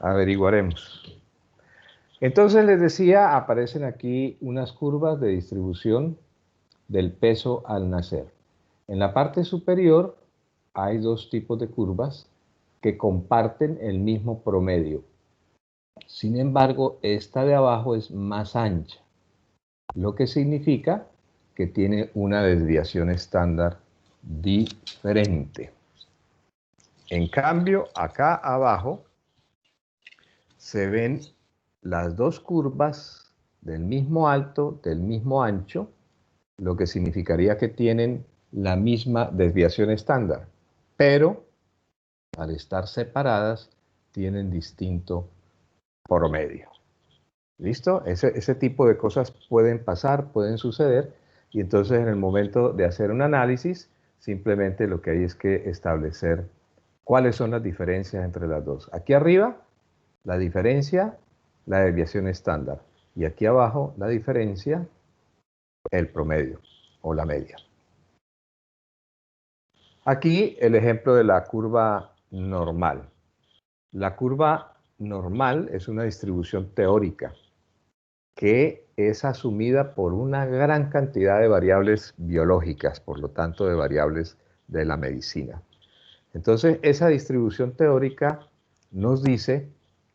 Averiguaremos. Entonces les decía, aparecen aquí unas curvas de distribución del peso al nacer. En la parte superior hay dos tipos de curvas que comparten el mismo promedio. Sin embargo, esta de abajo es más ancha, lo que significa que tiene una desviación estándar diferente. En cambio, acá abajo se ven las dos curvas del mismo alto, del mismo ancho, lo que significaría que tienen la misma desviación estándar, pero al estar separadas tienen distinto promedio. ¿Listo? Ese tipo de cosas pueden pasar, pueden suceder, y entonces en el momento de hacer un análisis, simplemente lo que hay es que establecer cuáles son las diferencias entre las dos. Aquí arriba, la diferencia, la desviación estándar, y aquí abajo, la diferencia, el promedio o la media. Aquí el ejemplo de la curva normal. La curva normal es una distribución teórica que es asumida por una gran cantidad de variables biológicas, por lo tanto de variables de la medicina. Entonces, esa distribución teórica nos dice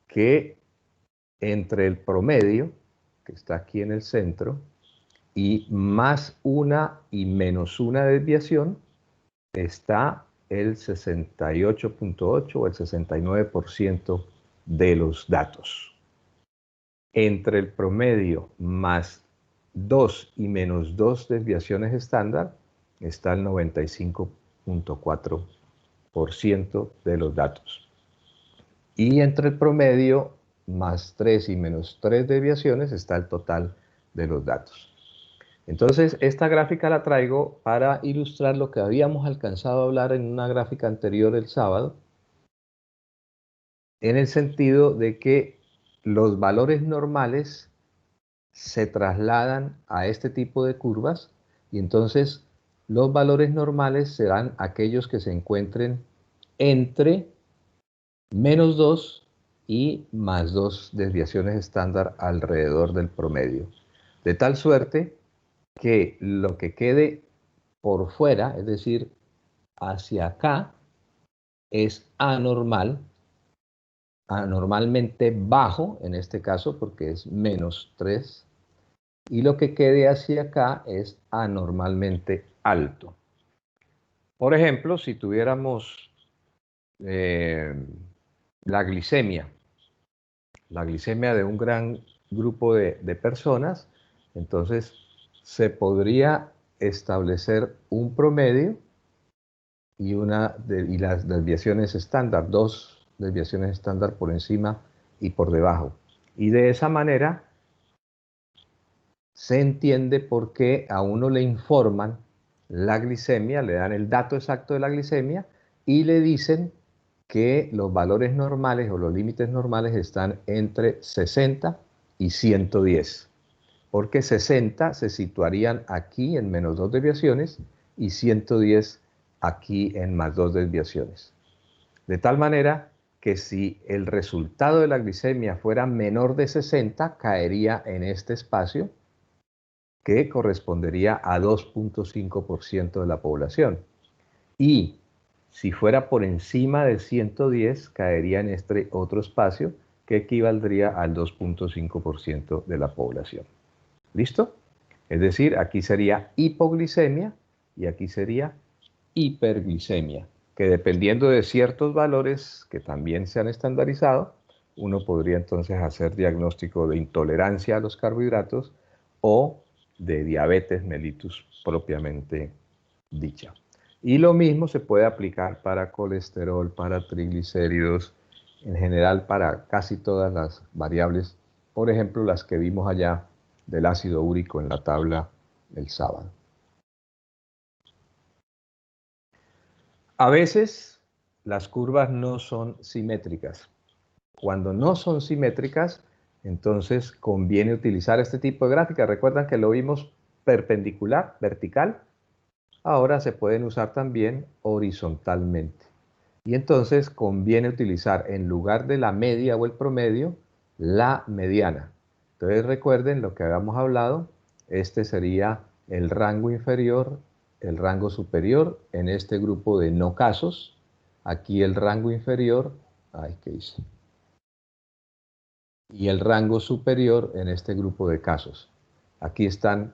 que entre el promedio, que está aquí en el centro, y más una y menos una desviación, está el 68.8 o el 69% de los datos. Entre el promedio más 2 y menos 2 desviaciones estándar está el 95.4% de los datos. Y entre el promedio más 3 y menos 3 desviaciones está el total de los datos. Entonces, esta gráfica la traigo para ilustrar lo que habíamos alcanzado a hablar en una gráfica anterior el sábado, en el sentido de que los valores normales se trasladan a este tipo de curvas y entonces los valores normales serán aquellos que se encuentren entre menos 2 y más 2 desviaciones estándar alrededor del promedio. De tal suerte que lo que quede por fuera, es decir, hacia acá, es anormal, anormalmente bajo, en este caso, porque es menos 3, y lo que quede hacia acá es anormalmente alto. Por ejemplo, si tuviéramos la glicemia de un gran grupo de personas, entonces se podría establecer un promedio y las desviaciones estándar, dos desviaciones estándar por encima y por debajo. Y de esa manera se entiende por qué a uno le informan la glicemia, le dan el dato exacto de la glicemia y le dicen que los valores normales o los límites normales están entre 60 y 110. Porque 60 se situarían aquí en menos 2 desviaciones y 110 aquí en más 2 desviaciones. De tal manera que si el resultado de la glicemia fuera menor de 60, caería en este espacio que correspondería a 2.5% de la población. Y si fuera por encima de 110, caería en este otro espacio que equivaldría al 2.5% de la población. ¿Listo? Es decir, aquí sería hipoglicemia y aquí sería hiperglicemia, que dependiendo de ciertos valores que también se han estandarizado, uno podría entonces hacer diagnóstico de intolerancia a los carbohidratos o de diabetes mellitus propiamente dicha. Y lo mismo se puede aplicar para colesterol, para triglicéridos, en general para casi todas las variables, por ejemplo, las que vimos allá del ácido úrico en la tabla el sábado. A veces las curvas no son simétricas. Cuando no son simétricas, entonces conviene utilizar este tipo de gráfica. Recuerdan que lo vimos perpendicular, vertical. Ahora se pueden usar también horizontalmente. Y entonces conviene utilizar en lugar de la media o el promedio, la mediana. Entonces recuerden lo que habíamos hablado, este sería el rango inferior, el rango superior en este grupo de no casos. Aquí el rango inferior, ay, ¿qué hice? Y el rango superior en este grupo de casos. Aquí están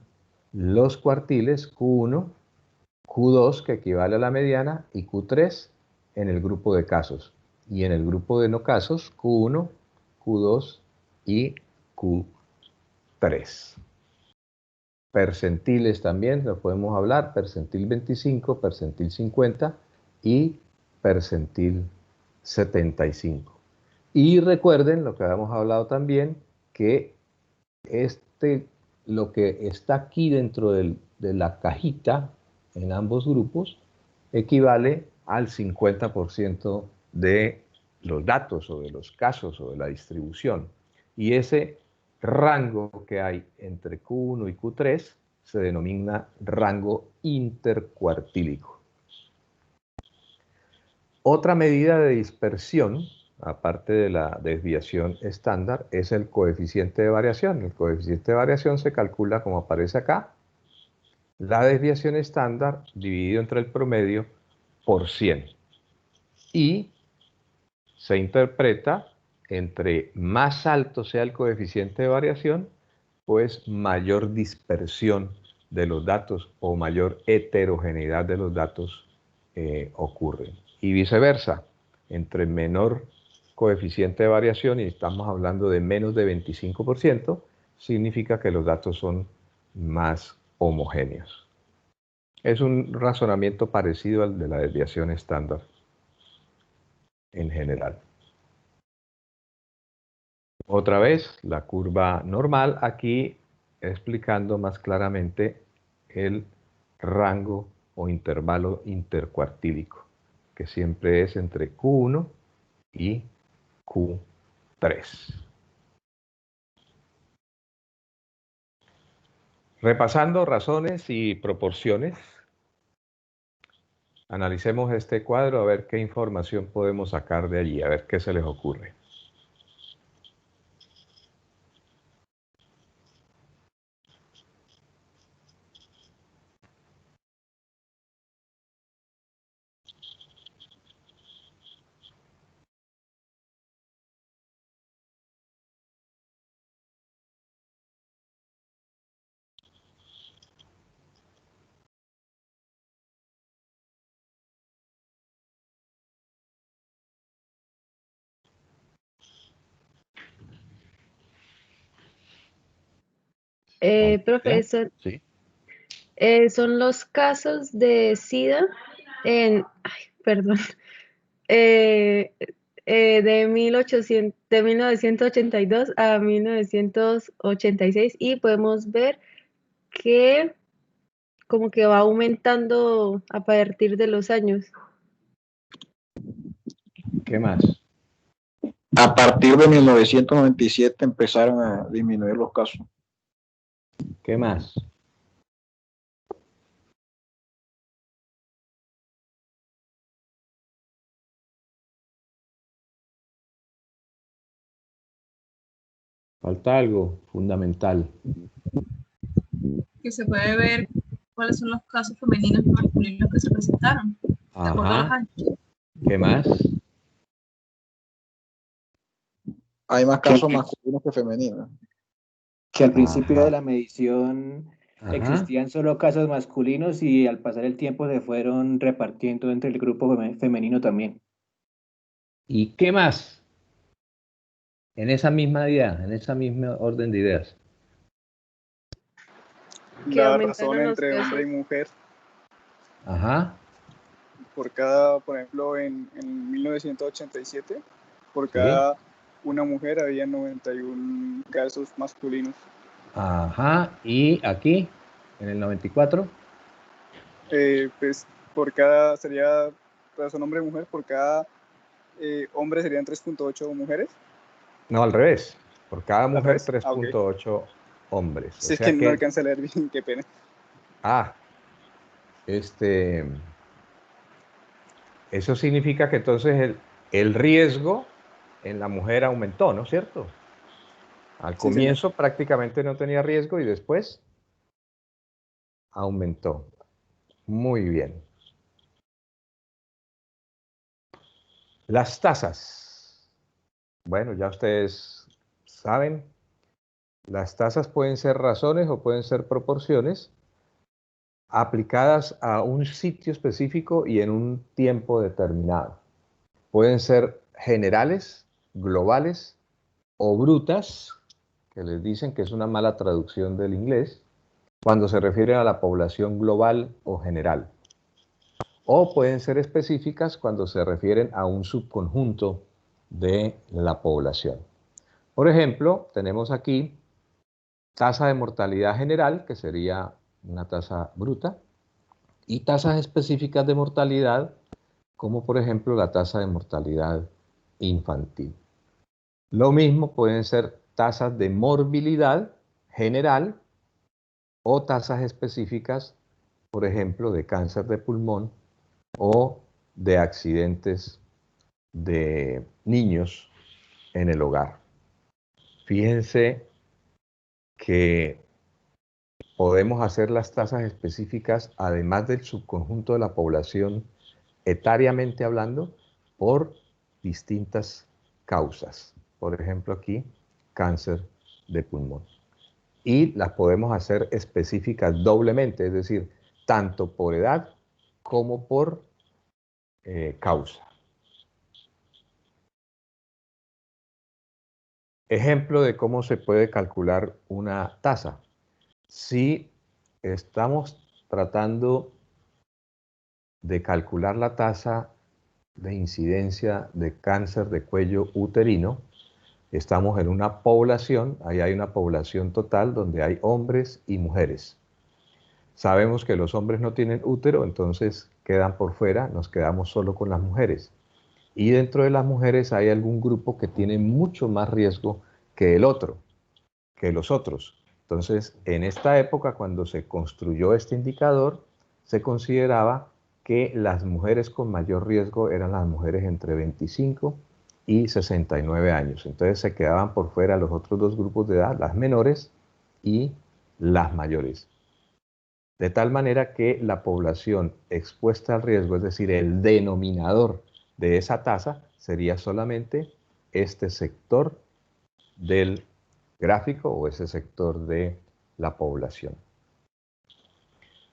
los cuartiles Q1, Q2 que equivale a la mediana y Q3 en el grupo de casos. Y en el grupo de no casos, Q1, Q2 y Q3. Percentiles también, lo podemos hablar, percentil 25, percentil 50 y percentil 75. Y recuerden lo que habíamos hablado también, que lo que está aquí dentro de la cajita en ambos grupos equivale al 50% de los datos o de los casos o de la distribución. Y ese rango que hay entre Q1 y Q3 se denomina rango intercuartílico. Otra medida de dispersión, aparte de la desviación estándar, es el coeficiente de variación. El coeficiente de variación se calcula como aparece acá, la desviación estándar dividido entre el promedio por 100. Y se interpreta entre más alto sea el coeficiente de variación, pues mayor dispersión de los datos o mayor heterogeneidad de los datos ocurre. Y viceversa, entre menor coeficiente de variación, y estamos hablando de menos de 25%, significa que los datos son más homogéneos. Es un razonamiento parecido al de la desviación estándar en general. Otra vez, la curva normal, aquí explicando más claramente el rango o intervalo intercuartílico, que siempre es entre Q1 y Q3. Repasando razones y proporciones, analicemos este cuadro a ver qué información podemos sacar de allí, a ver qué se les ocurre. Profesor, ¿Sí? son los casos de SIDA perdón, eh, de 1982 a 1986 y podemos ver que como que va aumentando a partir de los años. ¿Qué más? A partir de 1997 empezaron a disminuir los casos. ¿Qué más? Falta algo fundamental. Que se puede ver cuáles son los casos femeninos y masculinos que se presentaron, de acuerdo a los Ajá. años. ¿Qué más? Hay más casos masculinos que femeninos. Que al principio Ajá. de la medición Ajá. existían solo casos masculinos y al pasar el tiempo se fueron repartiendo entre el grupo femenino también. ¿Y qué más? En esa misma idea, en esa misma orden de ideas. Que La aumentaron razón los entre casos. hombre y mujer. Ajá. Por cada, por ejemplo, en 1987, por Sí. cada una mujer había 91 casos masculinos. Ajá. ¿Y aquí? En el 94. Pues por cada, sería razón hombre y mujer, por cada hombre serían 3.8 mujeres. No, al revés. Por cada Al mujer, revés. Ah, ok. 3.8 hombres. Si es que no alcancé a leer bien, qué pena. Eso significa que entonces el riesgo en la mujer aumentó, ¿no es cierto? Al Sí, señor. comienzo prácticamente no tenía riesgo y después aumentó. Muy bien. Las tasas. Bueno, ya ustedes saben, las tasas pueden ser razones o pueden ser proporciones aplicadas a un sitio específico y en un tiempo determinado. Pueden ser generales, globales o brutas, que les dicen que es una mala traducción del inglés, cuando se refieren a la población global o general. O pueden ser específicas cuando se refieren a un subconjunto de la población. Por ejemplo, tenemos aquí tasa de mortalidad general, que sería una tasa bruta, y tasas específicas de mortalidad, como por ejemplo la tasa de mortalidad infantil. Lo mismo pueden ser tasas de morbilidad general o tasas específicas, por ejemplo, de cáncer de pulmón o de accidentes de niños en el hogar. Fíjense que podemos hacer las tasas específicas, además del subconjunto de la población, etariamente hablando, por distintas causas. Por ejemplo, aquí, cáncer de pulmón. Y las podemos hacer específicas doblemente, es decir, tanto por edad como por causa. Ejemplo de cómo se puede calcular una tasa. Si estamos tratando de calcular la tasa de incidencia de cáncer de cuello uterino, estamos en una población, ahí hay una población total donde hay hombres y mujeres. Sabemos que los hombres no tienen útero, entonces quedan por fuera, nos quedamos solo con las mujeres. Y dentro de las mujeres hay algún grupo que tiene mucho más riesgo que el otro, que los otros. Entonces, en esta época, cuando se construyó este indicador, se consideraba que las mujeres con mayor riesgo eran las mujeres entre 25 y 69 años. Entonces se quedaban por fuera los otros dos grupos de edad, las menores y las mayores. De tal manera que la población expuesta al riesgo, es decir, el denominador de esa tasa, sería solamente este sector del gráfico o ese sector de la población.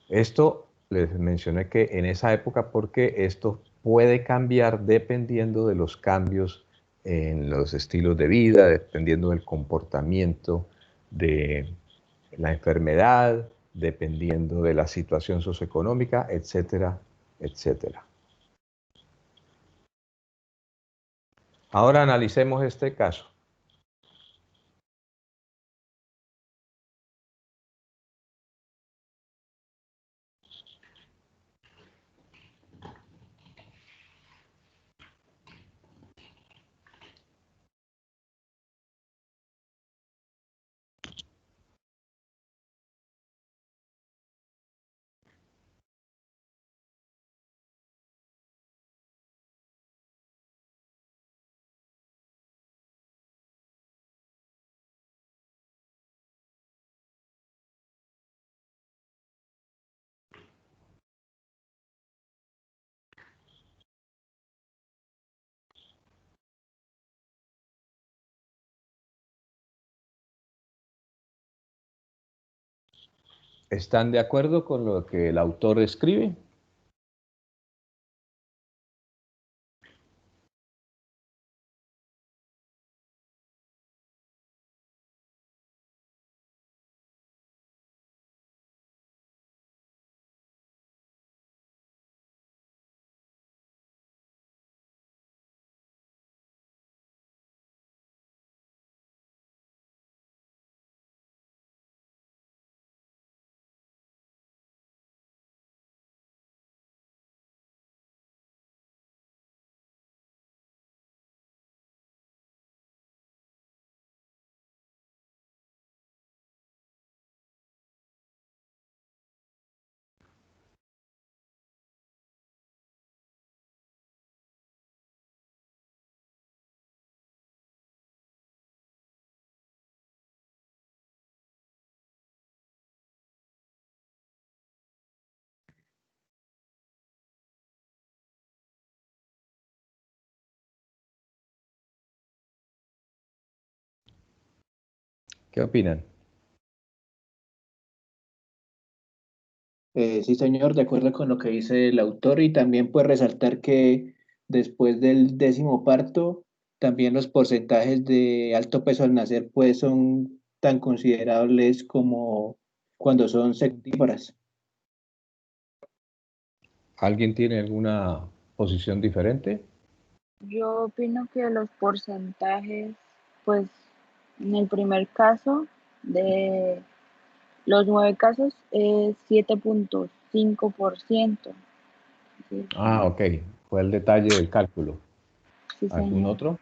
Esto les mencioné que en esa época, porque esto puede cambiar dependiendo de los cambios en los estilos de vida, dependiendo del comportamiento de la enfermedad, dependiendo de la situación socioeconómica, etcétera, etcétera. Ahora analicemos este caso. ¿Están de acuerdo con lo que el autor escribe? ¿Qué opinan? Sí, señor, de acuerdo con lo que dice el autor y también puede resaltar que después del 10º parto, también los porcentajes de alto peso al nacer pues son tan considerables como cuando son secundíparas. ¿Alguien tiene alguna posición diferente? Yo opino que los porcentajes, pues en el primer caso, de los 9 casos, es 7.5%. Sí, Ah, ok. Fue el detalle del cálculo. sí, ¿Algún señor. otro?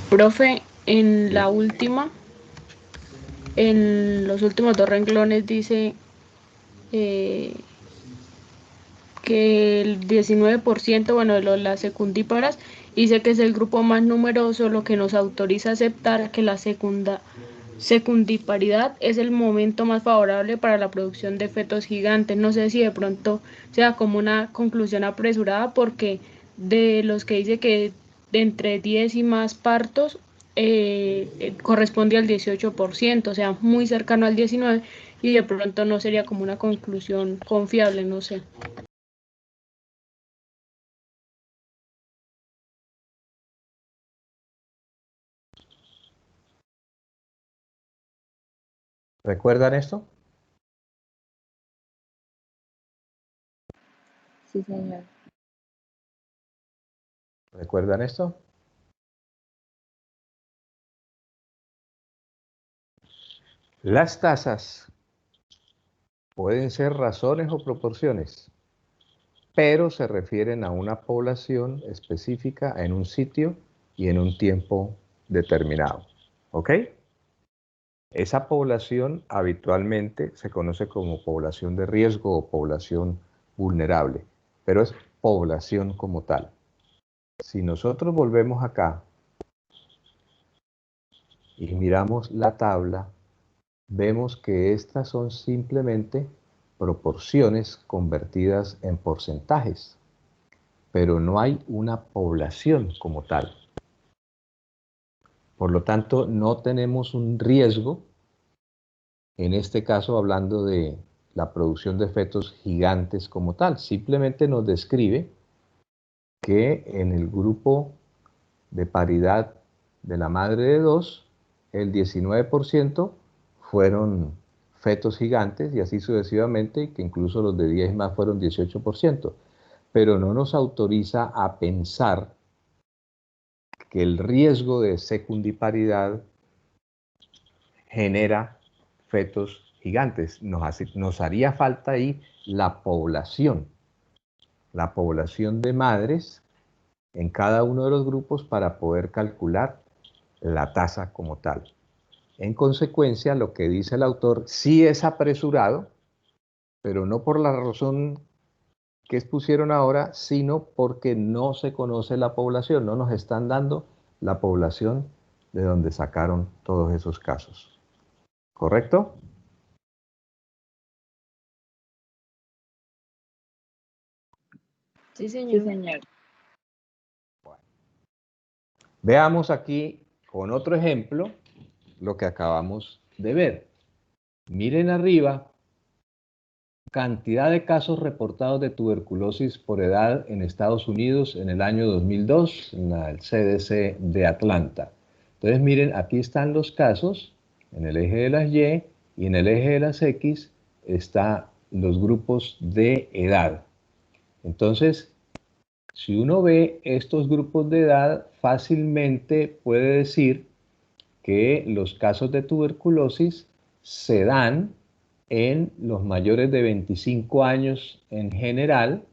Profe, en la última, en los últimos 2 renglones dice que el 19%, bueno, de las secundíparas, dice que es el grupo más numeroso, lo que nos autoriza a aceptar que la secundiparidad es el momento más favorable para la producción de fetos gigantes. No sé si de pronto sea como una conclusión apresurada, porque de los que dice que de entre 10 y más partos corresponde al 18%, o sea, muy cercano al 19%, y de pronto no sería como una conclusión confiable, no sé. ¿Recuerdan esto? Sí, señor. ¿Recuerdan esto? Las tasas pueden ser razones o proporciones, pero se refieren a una población específica en un sitio y en un tiempo determinado. ¿Ok? Esa población habitualmente se conoce como población de riesgo o población vulnerable, pero es población como tal. Si nosotros volvemos acá y miramos la tabla, vemos que estas son simplemente proporciones convertidas en porcentajes, pero no hay una población como tal. Por lo tanto, no tenemos un riesgo, en este caso hablando de la producción de fetos gigantes como tal. Simplemente nos describe que en el grupo de paridad de la madre de 2, el 19% fueron fetos gigantes y así sucesivamente, que incluso los de 10 más fueron 18%, pero no nos autoriza a pensar que el riesgo de secundiparidad genera fetos gigantes. Nos haría falta ahí la población de madres en cada uno de los grupos para poder calcular la tasa como tal. En consecuencia, lo que dice el autor sí es apresurado, pero no por la razón que expusieron ahora, sino porque no se conoce la población, no nos están dando la población de donde sacaron todos esos casos. ¿Correcto? Sí, Sí, señor. señor. Veamos aquí con otro ejemplo lo que acabamos de ver. Miren arriba, cantidad de casos reportados de tuberculosis por edad en Estados Unidos en el año 2002, en el CDC de Atlanta. Entonces miren, aquí están los casos, en el eje de las Y y en el eje de las X están los grupos de edad. Entonces, si uno ve estos grupos de edad, fácilmente puede decir que los casos de tuberculosis se dan en los mayores de 25 años en general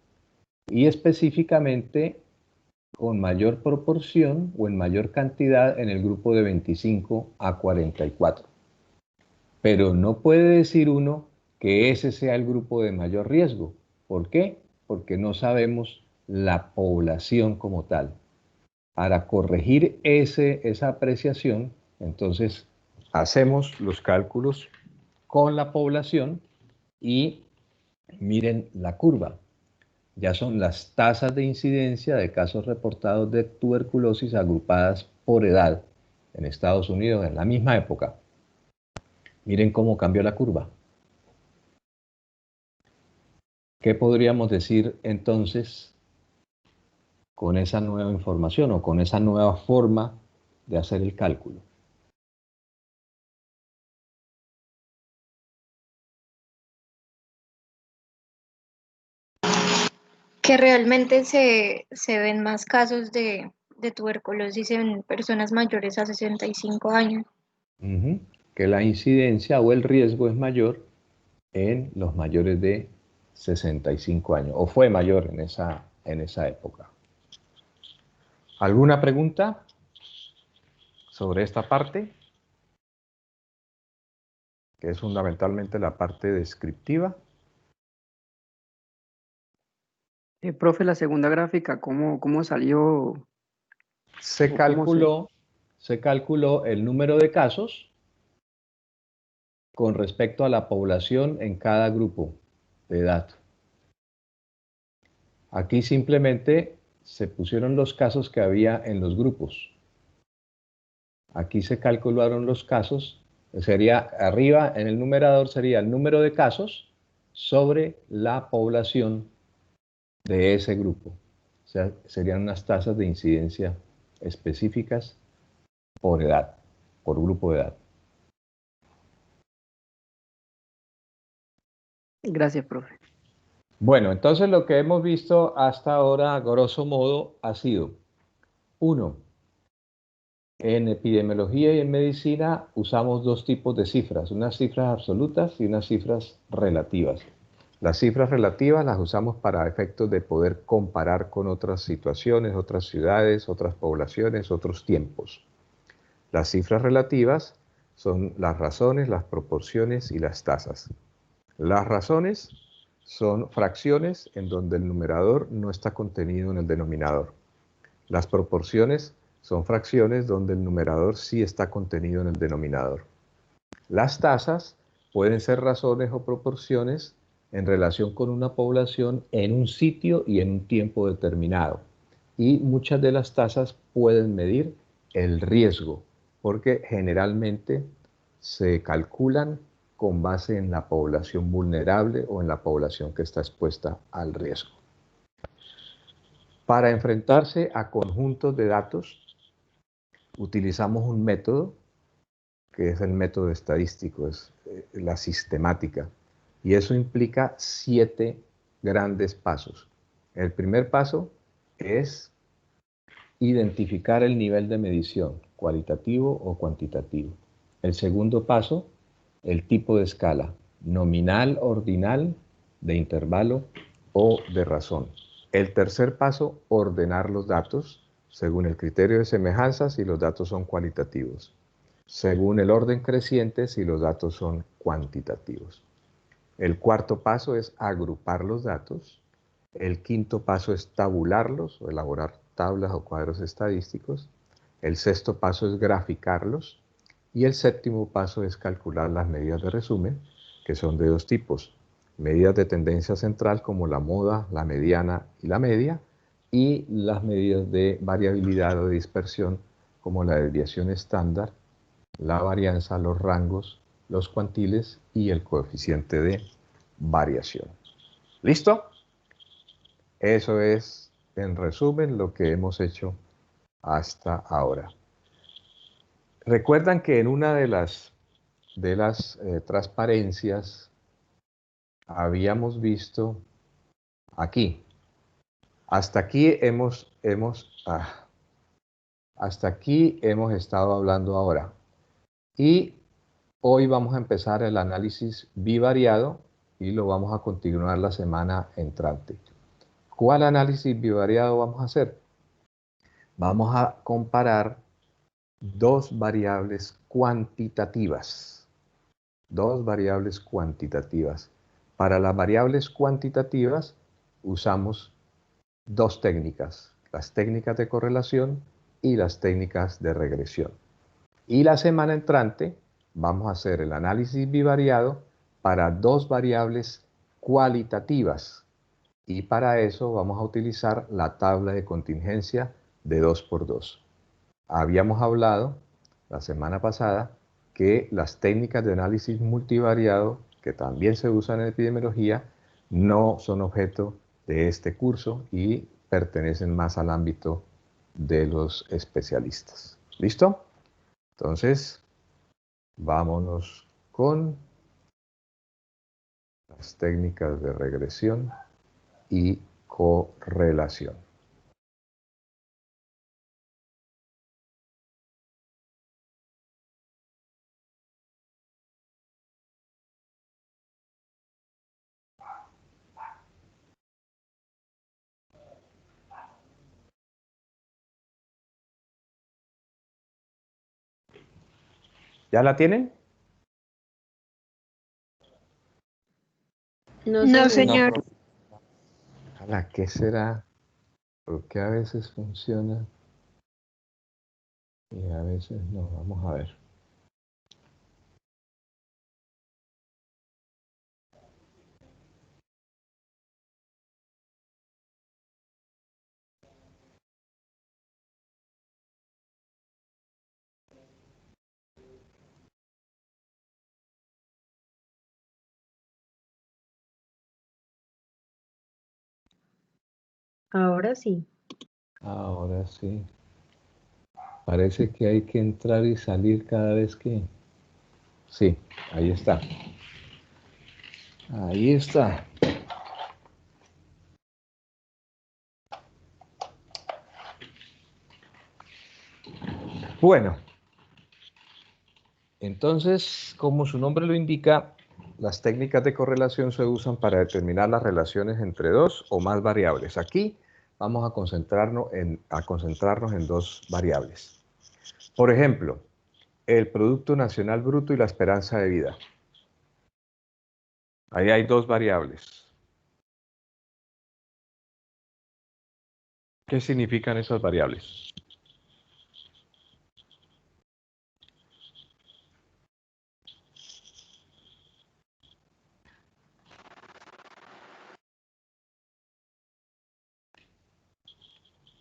y específicamente con mayor proporción o en mayor cantidad en el grupo de 25 a 44. Pero no puede decir uno que ese sea el grupo de mayor riesgo. ¿Por qué? Porque no sabemos la población como tal. Para corregir esa apreciación, entonces hacemos los cálculos con la población y miren la curva. ya son las tasas de incidencia de casos reportados de tuberculosis agrupadas por edad en Estados Unidos en la misma época. Miren cómo cambió la curva. ¿Qué podríamos decir entonces con esa nueva información o con esa nueva forma de hacer el cálculo? Que realmente se ven más casos de tuberculosis en personas mayores a 65 años. Que la incidencia o el riesgo es mayor en los mayores de 65 años, o fue mayor en esa época. ¿Alguna pregunta sobre esta parte? Que es fundamentalmente la parte descriptiva. Profe, la segunda gráfica, ¿cómo salió? Se calculó el número de casos con respecto a la población en cada grupo de edad. Aquí simplemente se pusieron los casos que había en los grupos. Aquí se calcularon los casos, sería arriba en el numerador sería el número de casos sobre la población de ese grupo. O sea, serían unas tasas de incidencia específicas por edad, por grupo de edad. Gracias, profe. Bueno, entonces lo que hemos visto hasta ahora, a grosso modo, ha sido 1. En epidemiología y en medicina usamos dos tipos de cifras, unas cifras absolutas y unas cifras relativas. Las cifras relativas las usamos para efectos de poder comparar con otras situaciones, otras ciudades, otras poblaciones, otros tiempos. Las cifras relativas son las razones, las proporciones y las tasas. Las razones son fracciones en donde el numerador no está contenido en el denominador. Las proporciones son fracciones donde el numerador sí está contenido en el denominador. Las tasas pueden ser razones o proporciones en relación con una población en un sitio y en un tiempo determinado. Y muchas de las tasas pueden medir el riesgo, porque generalmente se calculan con base en la población vulnerable o en la población que está expuesta al riesgo. Para enfrentarse a conjuntos de datos, utilizamos un método que es el método estadístico, es la sistemática. Y eso implica 7 grandes pasos. El primer paso es identificar el nivel de medición, cualitativo o cuantitativo. El segundo paso, el tipo de escala, nominal, ordinal, de intervalo o de razón. El tercer paso, ordenar los datos según el criterio de semejanza si los datos son cualitativos. Según el orden creciente si los datos son cuantitativos. El cuarto paso es agrupar los datos. El quinto paso es tabularlos o elaborar tablas o cuadros estadísticos. El sexto paso es graficarlos. Y el séptimo paso es calcular las medidas de resumen, que son de dos tipos. Medidas de tendencia central como la moda, la mediana y la media. Y las medidas de variabilidad o de dispersión como la desviación estándar, la varianza, los rangos, los cuantiles y el coeficiente de variación. ¿Listo? Eso es, en resumen, lo que hemos hecho hasta ahora. Recuerdan que en una de las transparencias habíamos visto aquí. Hasta aquí hemos estado hablando ahora. Y hoy vamos a empezar el análisis bivariado y lo vamos a continuar la semana entrante. ¿Cuál análisis bivariado vamos a hacer? Vamos a comparar dos variables cuantitativas. Dos variables cuantitativas. Para las variables cuantitativas usamos dos técnicas, las técnicas de correlación y las técnicas de regresión. Y la semana entrante vamos a hacer el análisis bivariado para dos variables cualitativas Y para eso vamos a utilizar la tabla de contingencia de 2×2. Habíamos hablado la semana pasada que las técnicas de análisis multivariado, que también se usan en epidemiología, no son objeto de este curso y pertenecen más al ámbito de los especialistas. ¿Listo? Entonces, vámonos con las técnicas de regresión y correlación. ¿Ya la tienen? No, señor. ¿Qué será? Porque a veces funciona y a veces no. Vamos a ver. Ahora sí. Ahora sí. Parece que hay que entrar y salir cada vez que... Sí, ahí está. Ahí está. Bueno, entonces, como su nombre lo indica, las técnicas de correlación se usan para determinar las relaciones entre dos o más variables. Aquí vamos a concentrarnos en dos variables. Por ejemplo, el Producto Nacional Bruto y la esperanza de vida. Ahí hay dos variables. ¿Qué significan esas variables?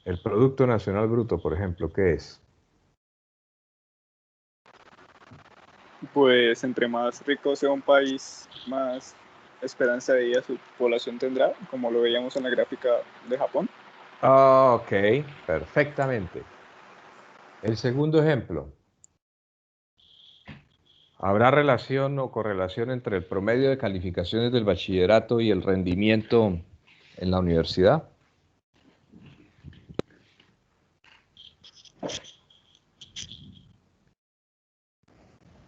El Producto Nacional Bruto, por ejemplo, ¿qué es? Pues entre más rico sea un país, más esperanza de vida su población tendrá, como lo veíamos en la gráfica de Japón. Ok, perfectamente. El segundo ejemplo. ¿Habrá relación o correlación entre el promedio de calificaciones del bachillerato y el rendimiento en la universidad?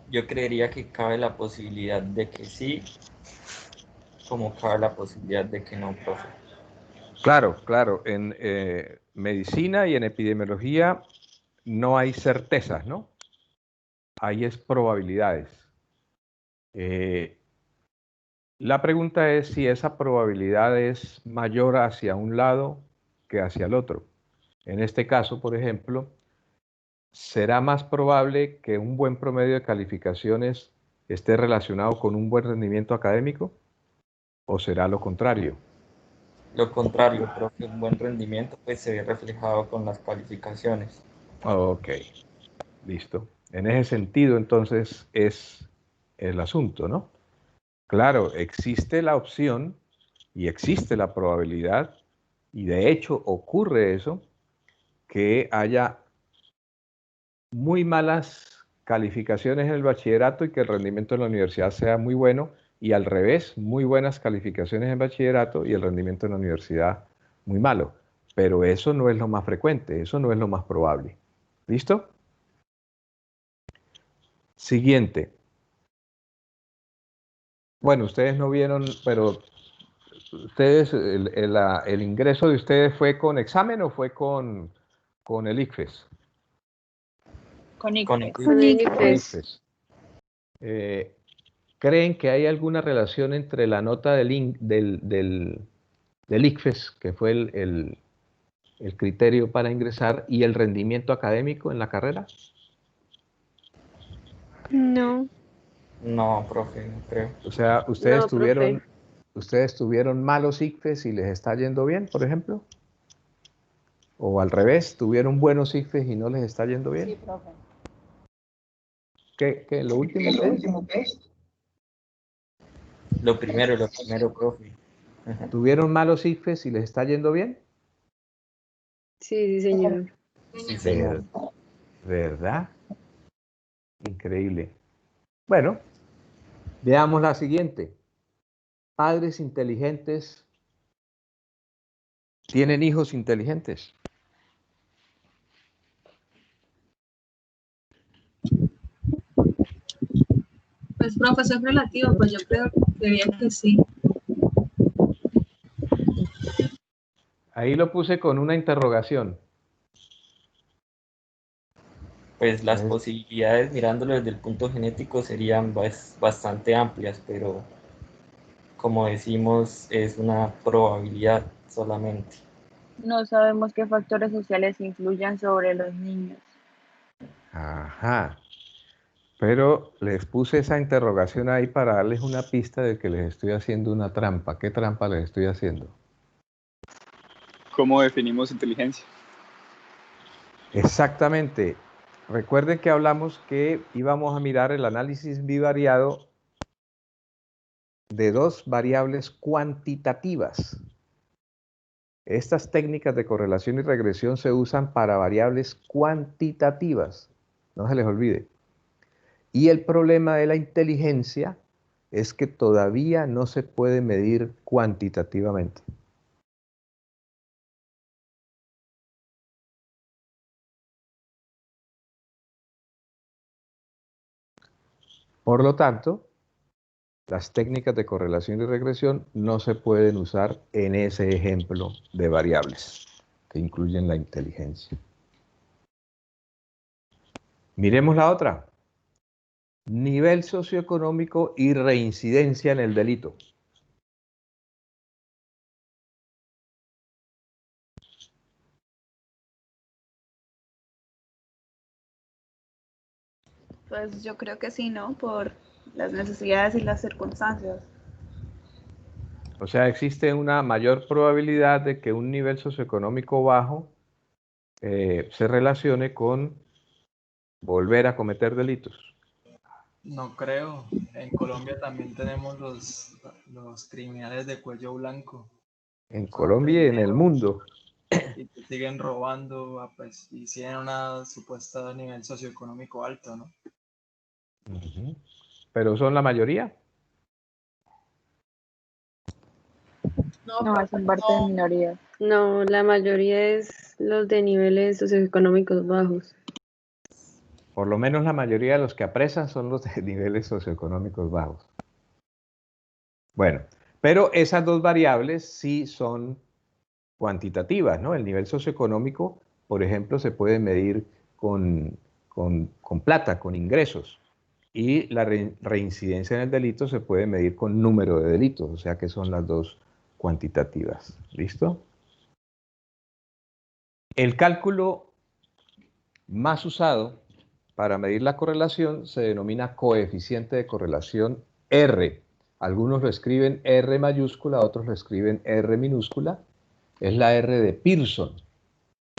Yo creería que cabe la posibilidad de que sí, como cabe la posibilidad de que no, profe. Claro, claro. En medicina y en epidemiología no hay certezas, ¿no? Hay es probabilidades. La pregunta es si esa probabilidad es mayor hacia un lado que hacia el otro. En este caso, por ejemplo, ¿será más probable que un buen promedio de calificaciones esté relacionado con un buen rendimiento académico? ¿O será lo contrario? Lo contrario, profe, un buen rendimiento pues se ve reflejado con las calificaciones. Ok, listo. En ese sentido, entonces, es el asunto, ¿no? Claro, existe la opción y existe la probabilidad, y de hecho ocurre eso, que haya muy malas calificaciones en el bachillerato y que el rendimiento en la universidad sea muy bueno, y al revés, muy buenas calificaciones en bachillerato y el rendimiento en la universidad muy malo. Pero eso no es lo más frecuente, eso no es lo más probable. ¿Listo? Siguiente. Bueno, ustedes no vieron, pero ustedes, el ingreso de ustedes fue con examen o fue con el ICFES? Con Con ICFES. Con el ICFES. ICFES. ¿Creen que hay alguna relación entre la nota del ICFES, que fue el criterio para ingresar, y el rendimiento académico en la carrera? No. No, profe, no creo. O sea, ustedes No, profe. ¿Ustedes tuvieron malos ICFES y les está yendo bien, por ejemplo? ¿O al revés, tuvieron buenos ICFES y no les está yendo bien? Sí, profe. ¿Qué? ¿Lo último qué es? Lo primero, profe. ¿Tuvieron malos ICFES y les está yendo bien? Sí, sí, señor. Sí, señor. ¿Verdad? Increíble. Bueno, veamos la siguiente. Padres inteligentes tienen hijos inteligentes. Pues, profesor es relativo, pues yo creería que sí. Ahí lo puse con una interrogación. Pues las posibilidades, mirándolo desde el punto genético, serían bastante amplias, pero como decimos, es una probabilidad solamente. No sabemos qué factores sociales influyen sobre los niños. Ajá. Pero les puse esa interrogación ahí para darles una pista de que les estoy haciendo una trampa. ¿Qué trampa les estoy haciendo? ¿Cómo definimos inteligencia? Exactamente. Recuerden que hablamos que íbamos a mirar el análisis bivariado de dos variables cuantitativas. Estas técnicas de correlación y regresión se usan para variables cuantitativas. No se les olvide. Y el problema de la inteligencia es que todavía no se puede medir cuantitativamente. Por lo tanto, las técnicas de correlación y regresión no se pueden usar en ese ejemplo de variables que incluyen la inteligencia. Miremos la otra. Nivel socioeconómico y reincidencia en el delito. Pues yo creo que sí, ¿no? Por las necesidades y las circunstancias. O sea, existe una mayor probabilidad de que un nivel socioeconómico bajo se relacione con volver a cometer delitos. No creo. En Colombia también tenemos los criminales de cuello blanco. En Colombia y en el mundo. Y que siguen robando, pues, y tienen una supuesta nivel socioeconómico alto, ¿no? ¿Pero son la mayoría? No, hacen parte de minorías. No, la mayoría es los de niveles socioeconómicos bajos. Por lo menos la mayoría de los que apresan son los de niveles socioeconómicos bajos. Bueno, pero esas dos variables sí son cuantitativas, ¿no? El nivel socioeconómico, por ejemplo, se puede medir con plata, con ingresos. Y la reincidencia en el delito se puede medir con número de delitos, o sea que son las dos cuantitativas. ¿Listo? El cálculo más usado para medir la correlación se denomina coeficiente de correlación R. Algunos lo escriben R mayúscula, otros lo escriben R minúscula. Es la R de Pearson.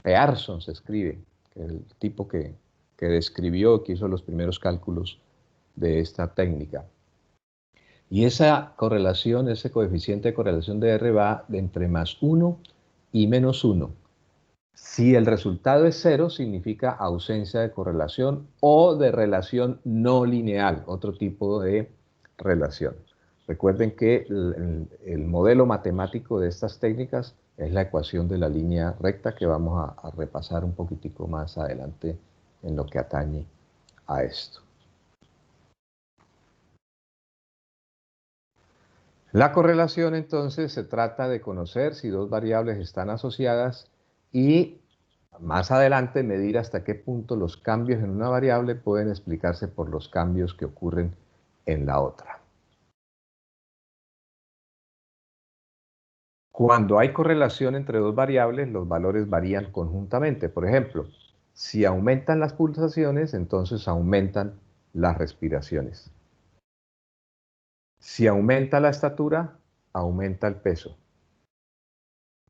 Pearson se escribe, el tipo que describió, que hizo los primeros cálculos de esta técnica. Y esa correlación, ese coeficiente de correlación de R va de entre +1 y -1. Si el resultado es 0, significa ausencia de correlación o de relación no lineal, otro tipo de relación. Recuerden que el modelo matemático de estas técnicas es la ecuación de la línea recta que vamos a repasar un poquitico más adelante en lo que atañe a esto. La correlación entonces se trata de conocer si dos variables están asociadas y más adelante medir hasta qué punto los cambios en una variable pueden explicarse por los cambios que ocurren en la otra. Cuando hay correlación entre dos variables, los valores varían conjuntamente. Por ejemplo, si aumentan las pulsaciones, entonces aumentan las respiraciones. Si aumenta la estatura, aumenta el peso.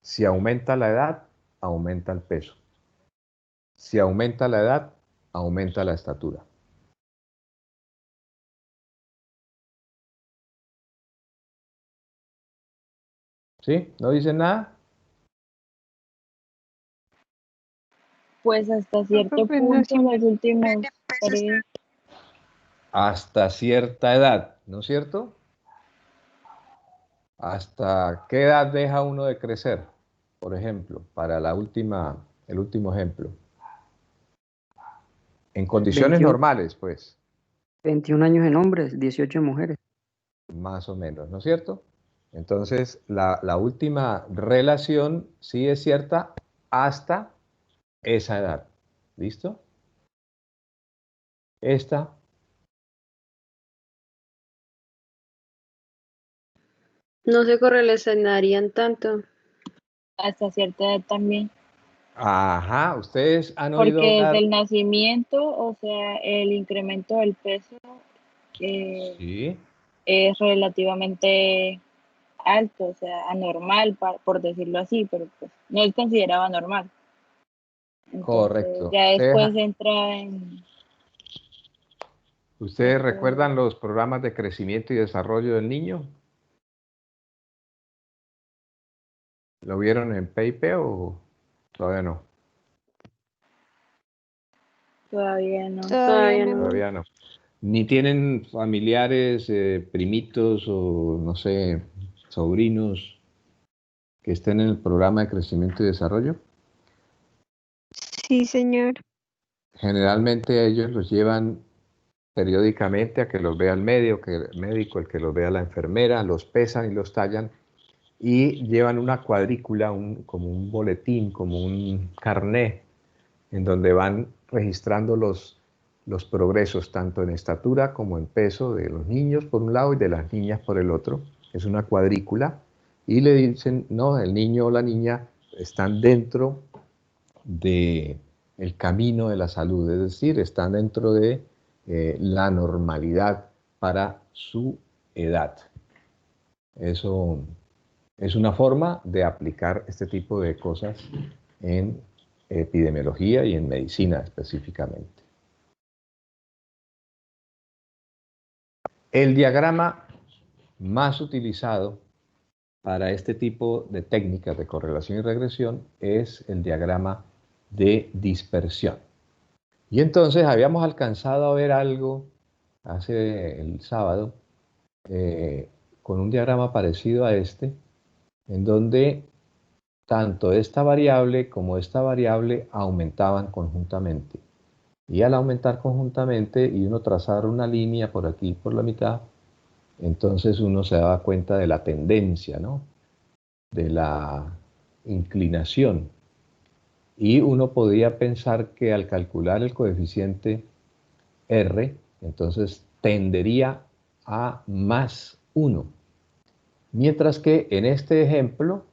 Si aumenta la edad, aumenta el peso. Si aumenta la edad, aumenta la estatura. ¿Sí? ¿No dicen nada? Pues hasta cierto punto los últimos periodos. Hasta cierta edad, ¿no es cierto? ¿Hasta qué edad deja uno de crecer? Por ejemplo, para el último ejemplo. En condiciones 21. normales, pues. 21 años en hombres, 18 en mujeres. Más o menos, ¿no es cierto? Entonces, la última relación sí es cierta hasta esa edad. ¿Listo? Esta. No se correlacionarían tanto. Hasta cierta edad también. Ajá, ustedes han oído Porque hablar. desde el nacimiento, o sea, el incremento del peso Sí. es relativamente alto, o sea, anormal, por decirlo así, pero pues no es considerado anormal. Entonces, Correcto. ya después entra en... ¿Ustedes recuerdan los programas de crecimiento y desarrollo del niño? ¿Lo vieron en PIP o todavía no? Todavía no. Todavía no. Ni tienen familiares, primitos o no sé, sobrinos que estén en el programa de crecimiento y desarrollo. Sí, señor. Generalmente ellos los llevan periódicamente a que los vea el médico, el que los vea la enfermera, los pesan y los tallan y llevan una cuadrícula, como un boletín, como un carné, en donde van registrando los progresos, tanto en estatura como en peso de los niños por un lado y de las niñas por el otro. Es una cuadrícula y le dicen, no, el niño o la niña están dentro del camino de la salud, es decir, están dentro de la normalidad para su edad. Eso es una forma de aplicar este tipo de cosas en epidemiología y en medicina específicamente. El diagrama más utilizado para este tipo de técnicas de correlación y regresión es el diagrama de dispersión. Y entonces habíamos alcanzado a ver algo hace el sábado con un diagrama parecido a este, en donde tanto esta variable como esta variable aumentaban conjuntamente. Y al aumentar conjuntamente y uno trazar una línea por aquí, por la mitad, entonces uno se daba cuenta de la tendencia, ¿no? De la inclinación. Y uno podía pensar que al calcular el coeficiente R, entonces tendería a más 1. Mientras que en este ejemplo,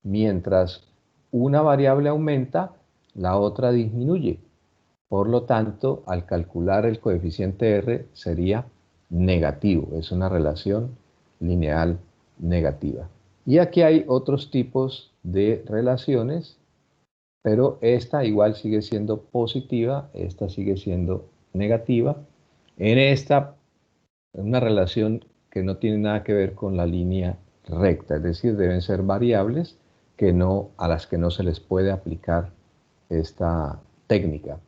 mientras una variable aumenta, la otra disminuye. Por lo tanto, al calcular el coeficiente R sería negativo. Es una relación lineal negativa. Y aquí hay otros tipos de relaciones, pero esta igual sigue siendo positiva, esta sigue siendo negativa. En esta, una relación que no tiene nada que ver con la línea recta, es decir, deben ser variables a las que no se les puede aplicar esta técnica.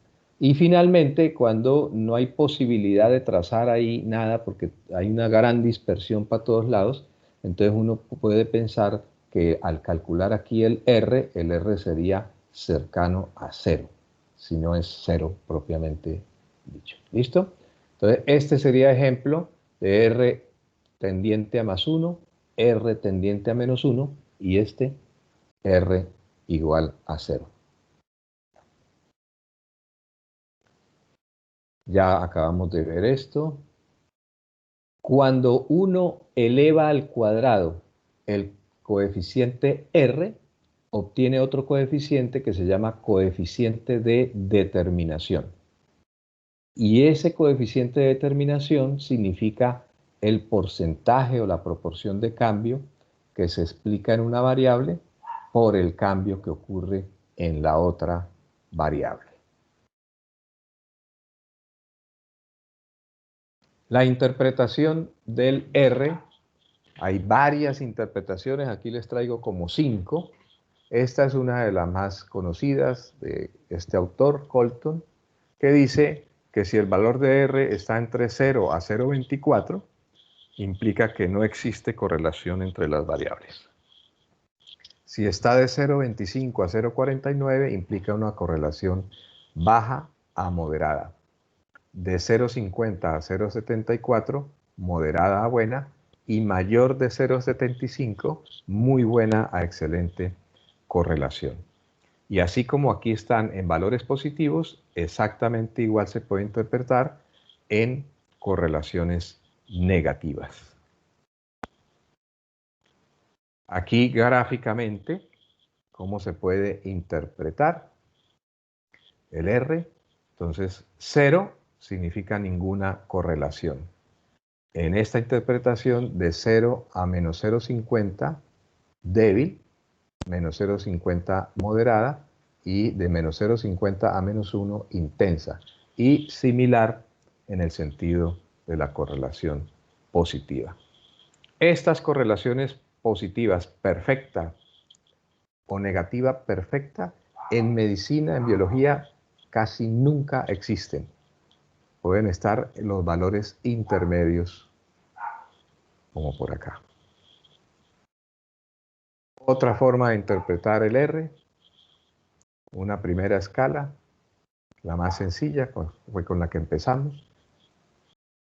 Y finalmente, cuando no hay posibilidad de trazar ahí nada, porque hay una gran dispersión para todos lados, entonces uno puede pensar que al calcular aquí el R sería cercano a 0, si no es 0 propiamente dicho. ¿Listo? Entonces, este sería ejemplo de R tendiente a más 1, R tendiente a menos 1 y este R igual a 0. Ya acabamos de ver esto. Cuando uno eleva al cuadrado el coeficiente R, obtiene otro coeficiente que se llama coeficiente de determinación. Y ese coeficiente de determinación significa el porcentaje o la proporción de cambio que se explica en una variable por el cambio que ocurre en la otra variable. La interpretación del R, hay varias interpretaciones, aquí les traigo como 5. Esta es una de las más conocidas de este autor, Colton, que dice que si el valor de R está entre 0 a 0,24, implica que no existe correlación entre las variables. Si está de 0,25 a 0,49, implica una correlación baja a moderada. De 0,50 a 0,74, moderada a buena, y mayor de 0,75, muy buena a excelente correlación. Y así como aquí están en valores positivos, exactamente igual se puede interpretar en correlaciones negativas. Aquí gráficamente, ¿cómo se puede interpretar el R? Entonces, 0 significa ninguna correlación. En esta interpretación, de 0 a menos 0,50, débil, menos 0,50 moderada, y de menos 0,50 a menos 1 intensa, y similar en el sentido de la correlación positiva. Estas correlaciones positivas perfecta o negativa perfecta en medicina, en biología, casi nunca existen. Pueden estar en los valores intermedios, como por acá. Otra forma de interpretar el R, una primera escala, la más sencilla, fue con la que empezamos.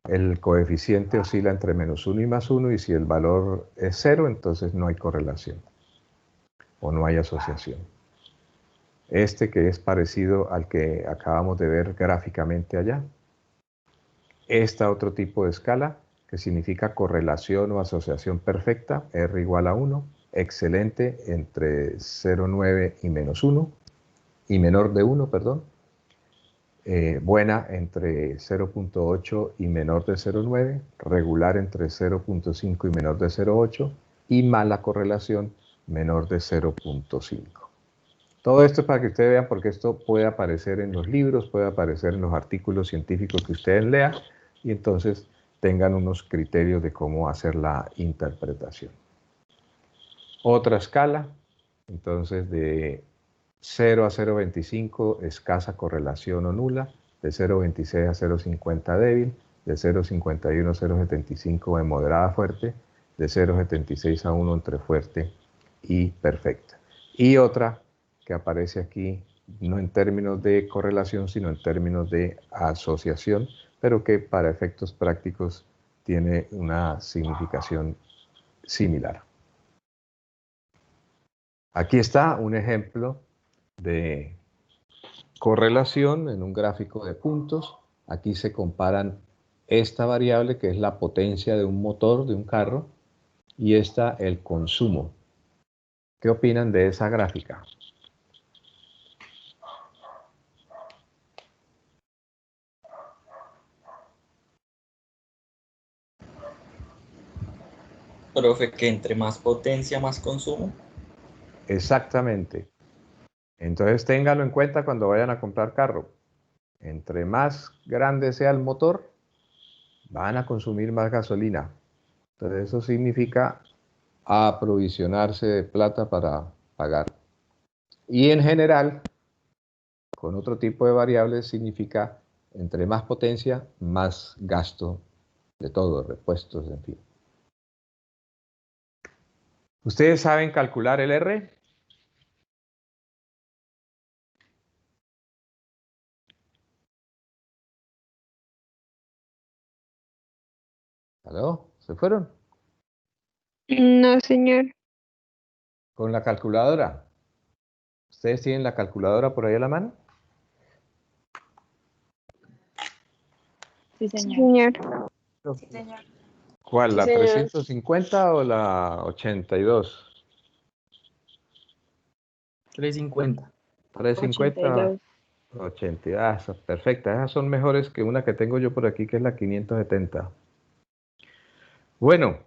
El coeficiente oscila entre menos 1 y más 1, y si el valor es 0, entonces no hay correlación o no hay asociación. Este que es parecido al que acabamos de ver gráficamente allá. Esta otro tipo de escala, que significa correlación o asociación perfecta, R igual a 1, excelente entre 0,9 y menos 1, y menor de 1, perdón. Buena entre 0,8 y menor de 0,9, regular entre 0,5 y menor de 0,8, y mala correlación menor de 0,5. Todo esto es para que ustedes vean, porque esto puede aparecer en los libros, puede aparecer en los artículos científicos que ustedes lean, y entonces tengan unos criterios de cómo hacer la interpretación. Otra escala, entonces de 0 a 0,25 escasa correlación o nula, de 0,26 a 0,50 débil, de 0,51 a 0,75 en moderada fuerte, de 0,76 a 1 entre fuerte y perfecta. Y otra que aparece aquí, no en términos de correlación, sino en términos de asociación, pero que para efectos prácticos tiene una significación similar. Aquí está un ejemplo de correlación en un gráfico de puntos. Aquí se comparan esta variable, que es la potencia de un motor de un carro, y esta el consumo. ¿Qué opinan de esa gráfica? Profe, que entre más potencia, más consumo. Exactamente. Entonces ténganlo en cuenta cuando vayan a comprar carro. Entre más grande sea el motor, van a consumir más gasolina. Entonces eso significa aprovisionarse de plata para pagar. Y en general, con otro tipo de variables, significa entre más potencia, más gasto de todo, repuestos, en fin. ¿Ustedes saben calcular el R? ¿Aló? ¿Se fueron? No, señor. ¿Con la calculadora? ¿Ustedes tienen la calculadora por ahí a la mano? Sí, señor. Sí, señor. ¿Cuál? Sí, ¿La señor. 350 o la 82? 350. 350, 82. 80. Ah, esas perfectas. Esas son mejores que una que tengo yo por aquí, que es la 570. Bueno,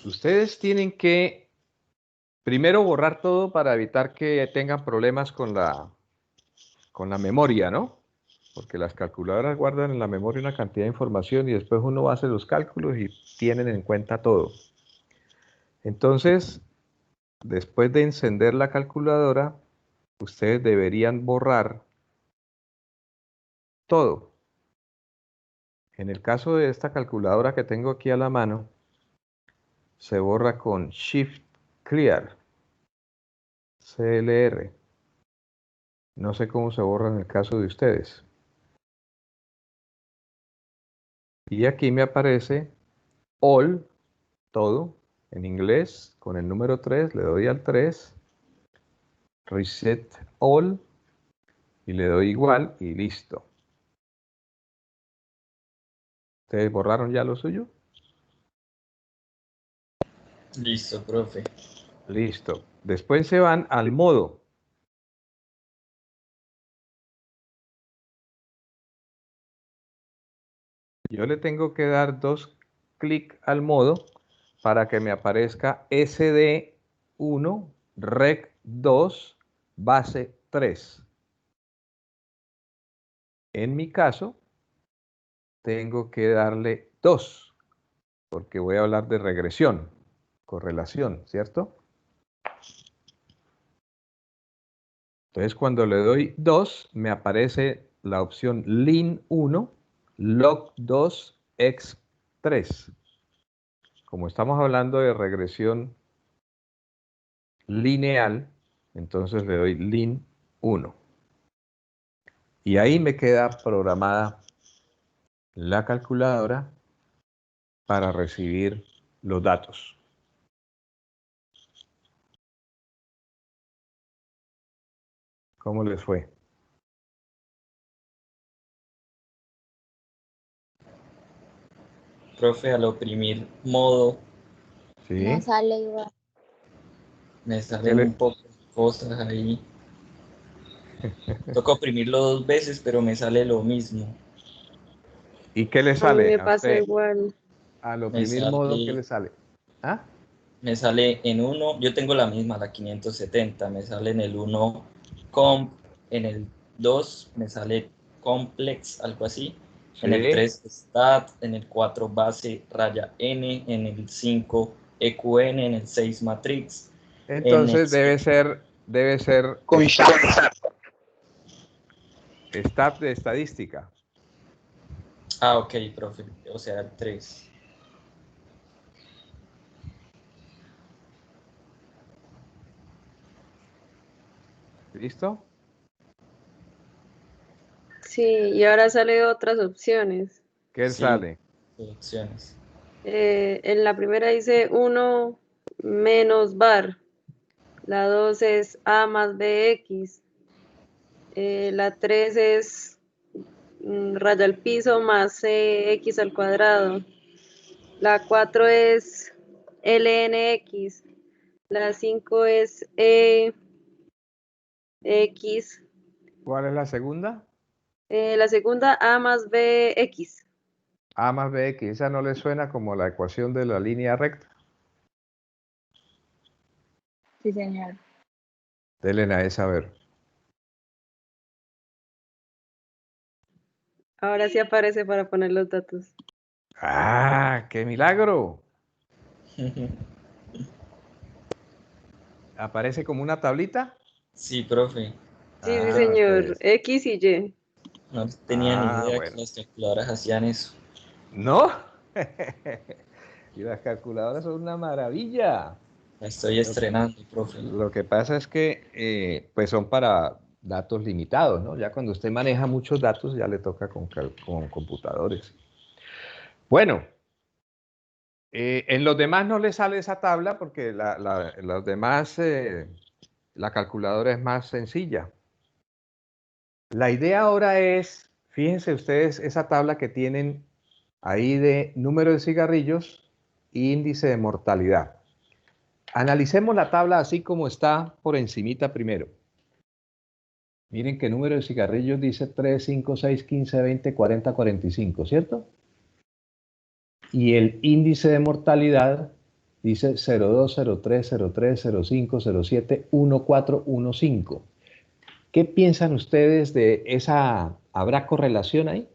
ustedes tienen que primero borrar todo para evitar que tengan problemas con la memoria, ¿no? Porque las calculadoras guardan en la memoria una cantidad de información y después uno hace los cálculos y tienen en cuenta todo. Entonces, después de encender la calculadora, ustedes deberían borrar todo. En el caso de esta calculadora que tengo aquí a la mano, se borra con Shift Clear, CLR. No sé cómo se borra en el caso de ustedes. Y aquí me aparece All, todo, en inglés, con el número 3, le doy al 3, Reset All, y le doy igual, y listo. ¿Ustedes borraron ya lo suyo? Listo, profe. Listo. Después se van al modo. Yo le tengo que dar 2 clics al modo para que me aparezca SD1 Rec 2 base 3. En mi caso, tengo que darle 2, porque voy a hablar de regresión, correlación, ¿cierto? Entonces, cuando le doy 2, me aparece la opción Lin 1, Log 2, X 3. Como estamos hablando de regresión lineal, entonces le doy Lin 1. Y ahí me queda programada la calculadora para recibir los datos. ¿Cómo les fue? Profe, al oprimir modo, ¿Sí? No sale igual. me salen un poco de cosas ahí. Toca oprimirlo 2 veces, pero me sale lo mismo. ¿Y qué le A mí sale me a pasa usted? igual. Al Me oprimir modo, ¿qué le sale? ¿Ah? Me sale en 1, yo tengo la misma, la 570, me sale en el 1 comp, en el 2 me sale complex, algo así, en el 3 stat, en el 4 base raya n, en el 5 EQN, en el 6 matrix. Entonces debe ser stat de estadística. Ah, ok, profe, o sea, el 3. ¿Listo? Sí, y ahora sale otras opciones. ¿Qué sale? Opciones. En la primera dice 1 menos bar. La 2 es A más BX. La 3 es raya al piso más X al cuadrado. La 4 es LNX. La 5 es EX. ¿Cuál es la segunda? La segunda A más BX. A más BX. ¿Esa no le suena como la ecuación de la línea recta? Sí, señor. Denle a esa a ver. Ahora sí aparece para poner los datos. ¡Ah, qué milagro! ¿Aparece como una tablita? Sí, profe. Sí, sí, señor. X y Y. No tenía ni idea bueno. que las calculadoras hacían eso. ¿No? Y las calculadoras son una maravilla. La estoy estrenando, profe. Lo que pasa es que pues son para datos limitados, ¿no? Ya cuando usted maneja muchos datos ya le toca con computadores. Bueno, en los demás no le sale esa tabla porque los demás la calculadora es más sencilla. La idea ahora es, fíjense ustedes esa tabla que tienen ahí de número de cigarrillos e índice de mortalidad. Analicemos la tabla así como está por encimita primero. Miren que número de cigarrillos dice 3, 5, 6, 15, 20, 40, 45, ¿cierto? Y el índice de mortalidad dice 02, 03, 03, 05, 07, 1415. ¿Qué piensan ustedes de esa? ¿Habrá correlación ahí?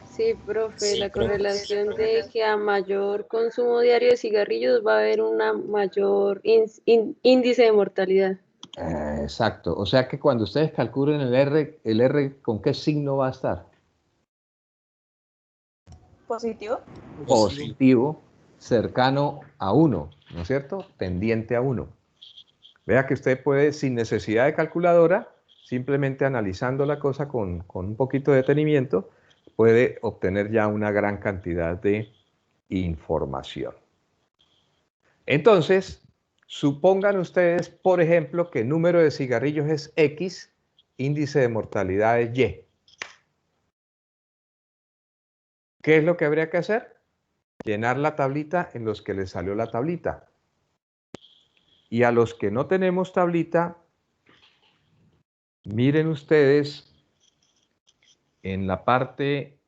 Sí, profe, la profe. correlación de que a mayor consumo diario de cigarrillos va a haber una mayor índice de mortalidad. Exacto. O sea que cuando ustedes calculen el R, ¿con qué signo va a estar? Positivo. Positivo, cercano a 1, ¿no es cierto? Tendiente a 1. Vea que usted puede, sin necesidad de calculadora, simplemente analizando la cosa con un poquito de detenimiento, puede obtener ya una gran cantidad de información. Entonces, supongan ustedes, por ejemplo, que el número de cigarrillos es X, índice de mortalidad es Y. ¿Qué es lo que habría que hacer? Llenar la tablita en los que les salió la tablita. Y a los que no tenemos tablita, miren ustedes en la parte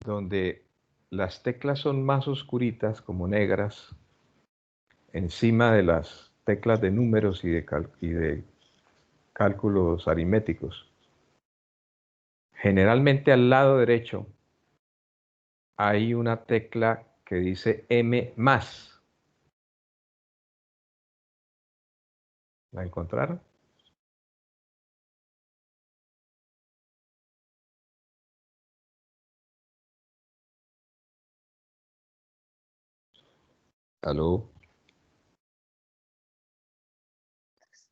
donde las teclas son más oscuritas, como negras, encima de las teclas de números y de cálculos aritméticos. Generalmente al lado derecho hay una tecla que dice M+. ¿La encontraron? ¿Aló?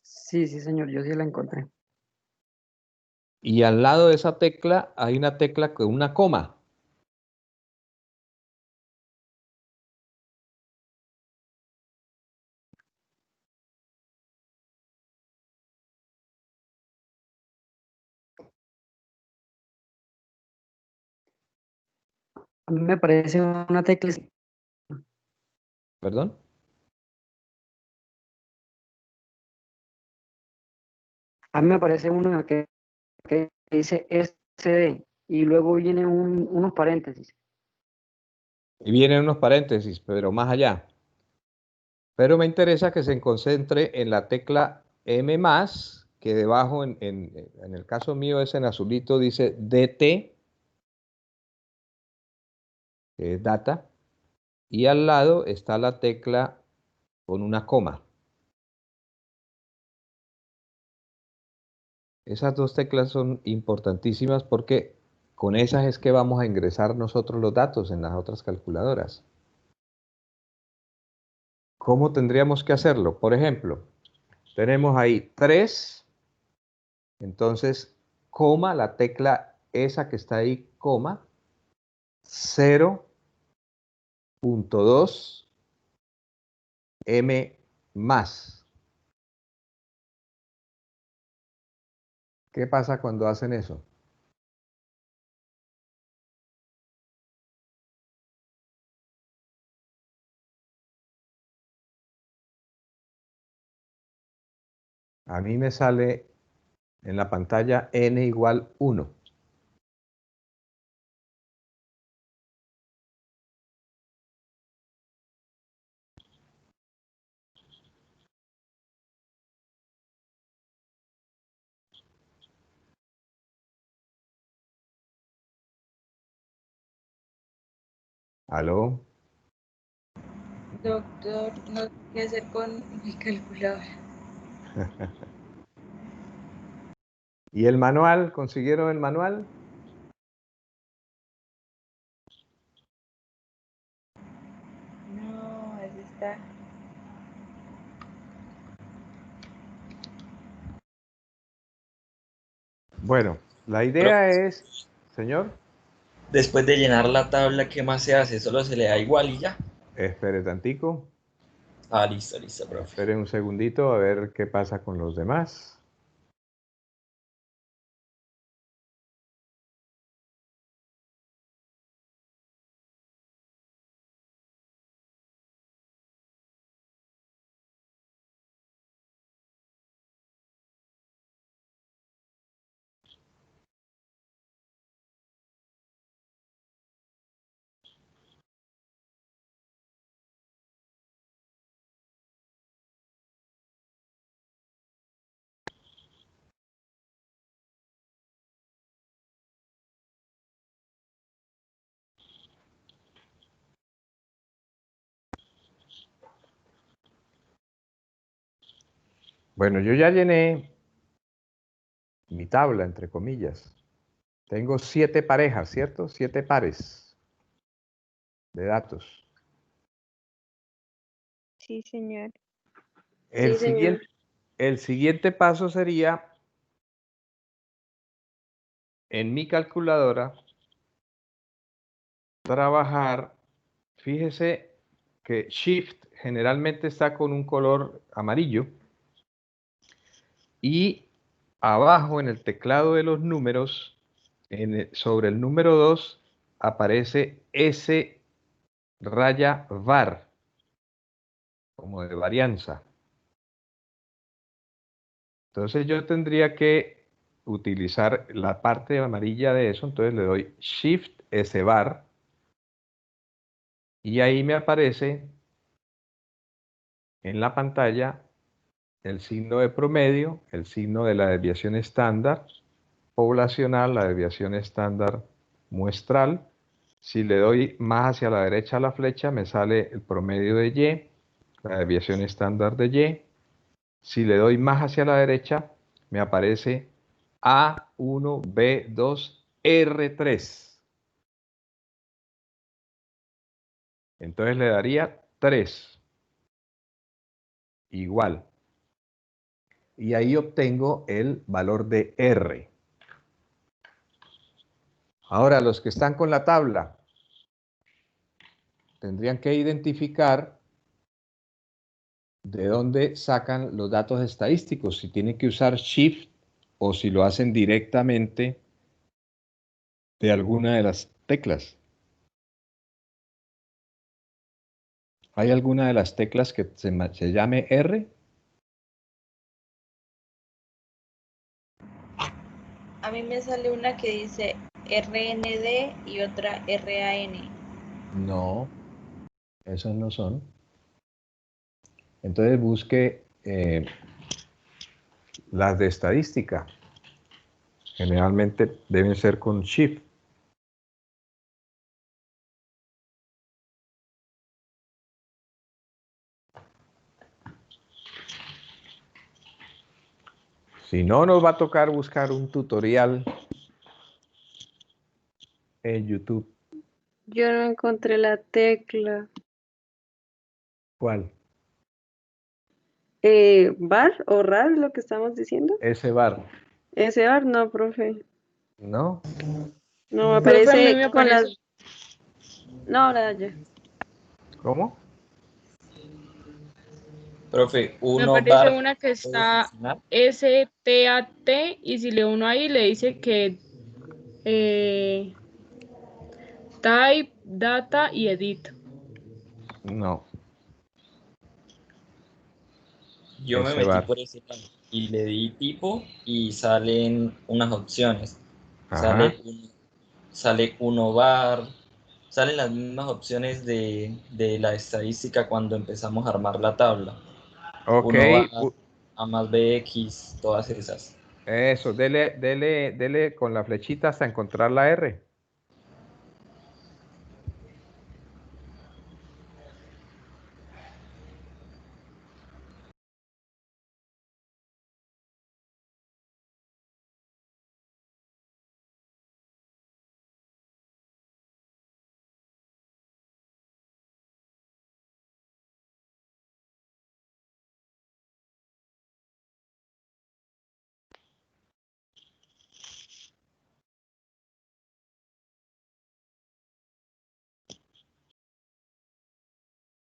Sí, sí, señor, yo sí la encontré. Y al lado de esa tecla hay una tecla con una coma. A mí me parece una tecla. ¿Perdón? A mí me parece uno que dice SD y luego viene unos paréntesis. Y vienen unos paréntesis, pero más allá. Pero me interesa que se concentre en la tecla M+, que debajo, en el caso mío es en azulito, dice DT, que es data, y al lado está la tecla con una coma. Esas dos teclas son importantísimas porque con esas es que vamos a ingresar nosotros los datos en las otras calculadoras. ¿Cómo tendríamos que hacerlo? Por ejemplo, tenemos ahí 3, entonces, coma, la tecla esa que está ahí, coma, 0.2 M+. ¿Qué pasa cuando hacen eso? A mí me sale en la pantalla n igual 1. ¿Aló? Doctor, no sé qué hacer con mi calculadora. ¿Y el manual? ¿Consiguieron el manual? No, ahí está. Bueno, la Profe, idea es, señor, después de llenar la tabla, ¿qué más se hace? ¿Solo se le da igual y ya? espere tantico, Ah, listo, listo, profe. espere un segundito a ver qué pasa con los demás. Bueno, yo ya llené mi tabla, entre comillas. Tengo 7 parejas, ¿cierto? 7 pares de datos. Sí, señor. El, Sí, señor. el siguiente paso sería, en mi calculadora, trabajar, fíjese que Shift generalmente está con un color amarillo y abajo en el teclado de los números, sobre el número 2, aparece S raya var, como de varianza. Entonces yo tendría que utilizar la parte amarilla de eso, entonces le doy Shift S bar y ahí me aparece en la pantalla el signo de promedio, el signo de la desviación estándar poblacional, la desviación estándar muestral. Si le doy más hacia la derecha a la flecha, me sale el promedio de Y, la desviación estándar de Y. Si le doy más hacia la derecha, me aparece A1, B2, R3. Entonces le daría 3. Igual. Y ahí obtengo el valor de R. Ahora, los que están con la tabla tendrían que identificar de dónde sacan los datos estadísticos, si tienen que usar Shift o si lo hacen directamente de alguna de las teclas. ¿Hay alguna de las teclas que se llame R? A mí me sale una que dice RND y otra RAN. No, esas no son. Entonces busque las de estadística. Generalmente deben ser con Shift. Si no, nos va a tocar buscar un tutorial en YouTube. Yo no encontré la tecla. ¿Cuál? ¿Bar o RAR lo que estamos diciendo? Ese bar. Ese bar no, profe. ¿No? No, me Profe, a mí aparece me con aparece. las... No, ahora ya. ¿Cómo? Profe, Me uno aparece bar una que puede está funcionar. STAT y si le uno ahí le dice que type, data y edit. No. Yo me Ese metí bar. por ese lado y le di tipo y salen unas opciones. Ajá. Sale uno bar, salen las mismas opciones de la estadística cuando empezamos a armar la tabla. Ok. Uno bar, A más BX, todas esas. Eso, dele con la flechita hasta encontrar la R.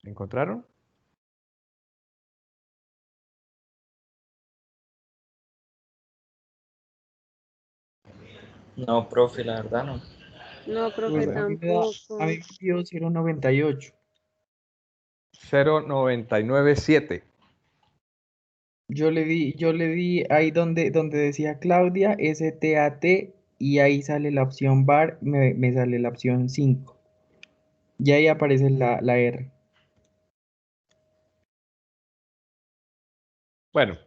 ¿Encontraron? No, profe, la verdad no. No, profe, Pues a mí me tampoco. dio 098. 0997. Yo le di ahí donde decía Claudia, STAT, y ahí sale la opción bar, me sale la opción 5. Y ahí aparece la R. Bueno,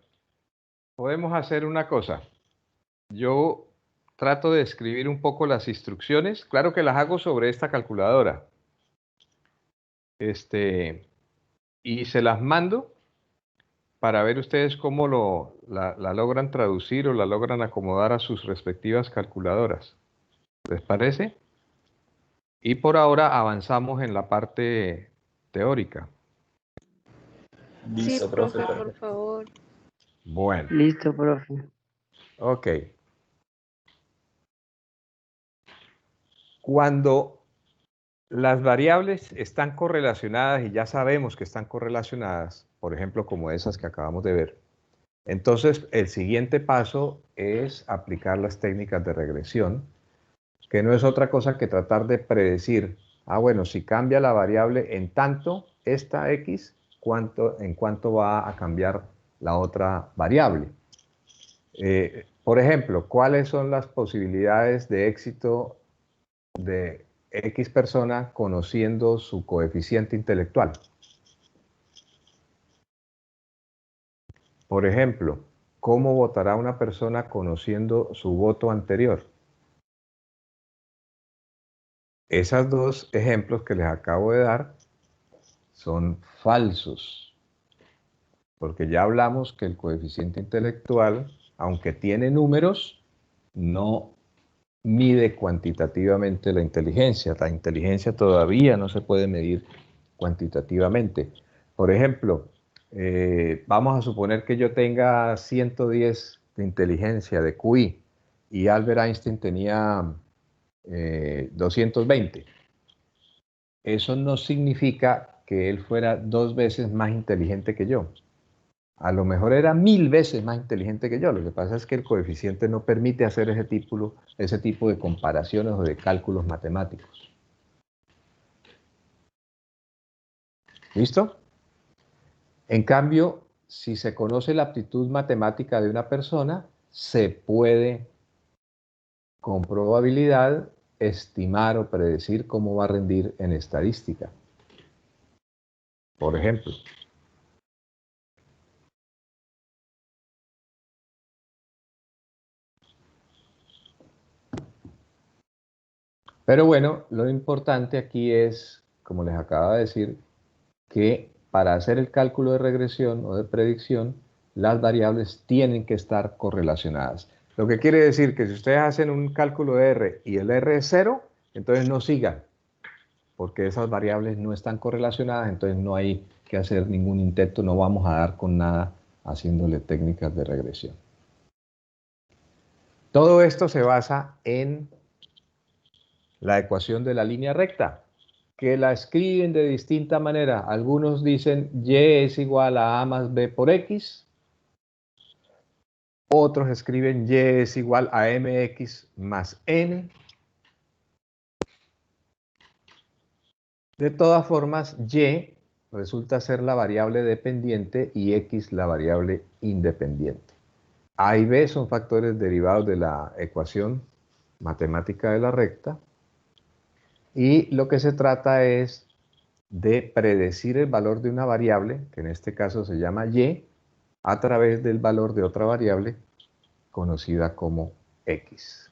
podemos hacer una cosa. Yo trato de escribir un poco las instrucciones. Claro que las hago sobre esta calculadora. Y se las mando para ver ustedes cómo la logran traducir o la logran acomodar a sus respectivas calculadoras. ¿Les parece? Y por ahora avanzamos en la parte teórica. Listo, Sí, profe, profe, por perfecto. favor. Bueno, Listo, profe. ok. Cuando las variables están correlacionadas y ya sabemos que están correlacionadas, por ejemplo, como esas que acabamos de ver, entonces el siguiente paso es aplicar las técnicas de regresión, que no es otra cosa que tratar de predecir, bueno, si cambia la variable en tanto, esta x, en cuánto va a cambiar la otra variable. Por ejemplo, ¿cuáles son las posibilidades de éxito de X persona conociendo su coeficiente intelectual? Por ejemplo, ¿cómo votará una persona conociendo su voto anterior? Esos dos ejemplos que les acabo de dar son falsos, porque ya hablamos que el coeficiente intelectual, aunque tiene números, no mide cuantitativamente la inteligencia. La inteligencia todavía no se puede medir cuantitativamente. Por ejemplo, vamos a suponer que yo tenga 110 de inteligencia, de QI, y Albert Einstein tenía 220. Eso no significa que él fuera 2 veces más inteligente que yo. A lo mejor era 1000 veces más inteligente que yo. Lo que pasa es que el coeficiente no permite hacer ese tipo de comparaciones o de cálculos matemáticos. ¿Listo? En cambio, si se conoce la aptitud matemática de una persona, se puede con probabilidad estimar o predecir cómo va a rendir en estadística. Por ejemplo. Pero bueno, lo importante aquí es, como les acabo de decir, que para hacer el cálculo de regresión o de predicción, las variables tienen que estar correlacionadas. Lo que quiere decir que si ustedes hacen un cálculo de R y el R es 0, entonces no sigan, porque esas variables no están correlacionadas, entonces no hay que hacer ningún intento, no vamos a dar con nada haciéndole técnicas de regresión. Todo esto se basa en la ecuación de la línea recta, que la escriben de distinta manera. Algunos dicen y es igual a más b por x. Otros escriben y es igual a mx más n. De todas formas, y resulta ser la variable dependiente y x la variable independiente. A y b son factores derivados de la ecuación matemática de la recta. Y lo que se trata es de predecir el valor de una variable, que en este caso se llama y, a través del valor de otra variable conocida como x.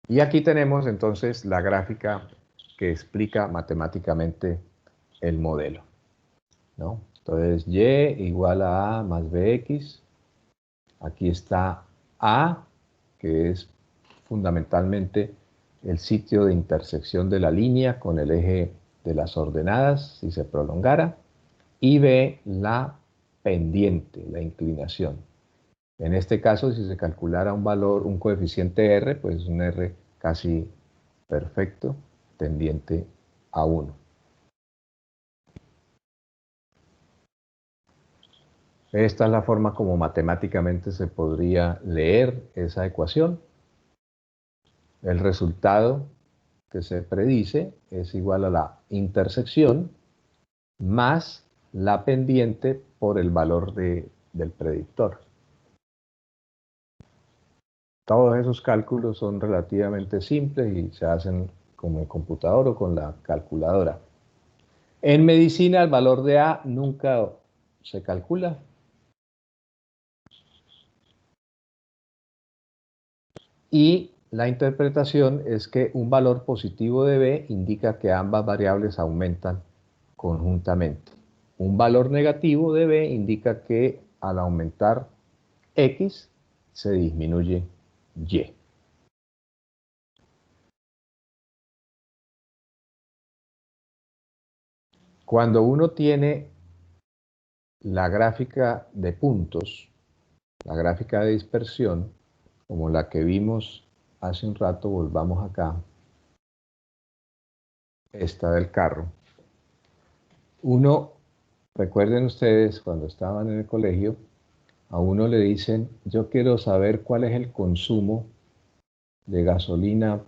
Y aquí tenemos entonces la gráfica que explica matemáticamente el modelo, ¿no? Entonces y igual a más bx. Aquí está a, que es fundamentalmente el sitio de intersección de la línea con el eje de las ordenadas, si se prolongara, y B, la pendiente, la inclinación. En este caso, si se calculara un valor, un coeficiente R, pues un R casi perfecto, tendiente a 1. Esta es la forma como matemáticamente se podría leer esa ecuación. El resultado que se predice es igual a la intersección más la pendiente por el valor del predictor. Todos esos cálculos son relativamente simples y se hacen con el computador o con la calculadora. En medicina el valor de A nunca se calcula. Y la interpretación es que un valor positivo de B indica que ambas variables aumentan conjuntamente. Un valor negativo de B indica que al aumentar X se disminuye Y. Cuando uno tiene la gráfica de puntos, la gráfica de dispersión, como la que vimos hace un rato, volvamos acá, esta del carro. Recuerden ustedes, cuando estaban en el colegio, a uno le dicen, yo quiero saber cuál es el consumo de gasolina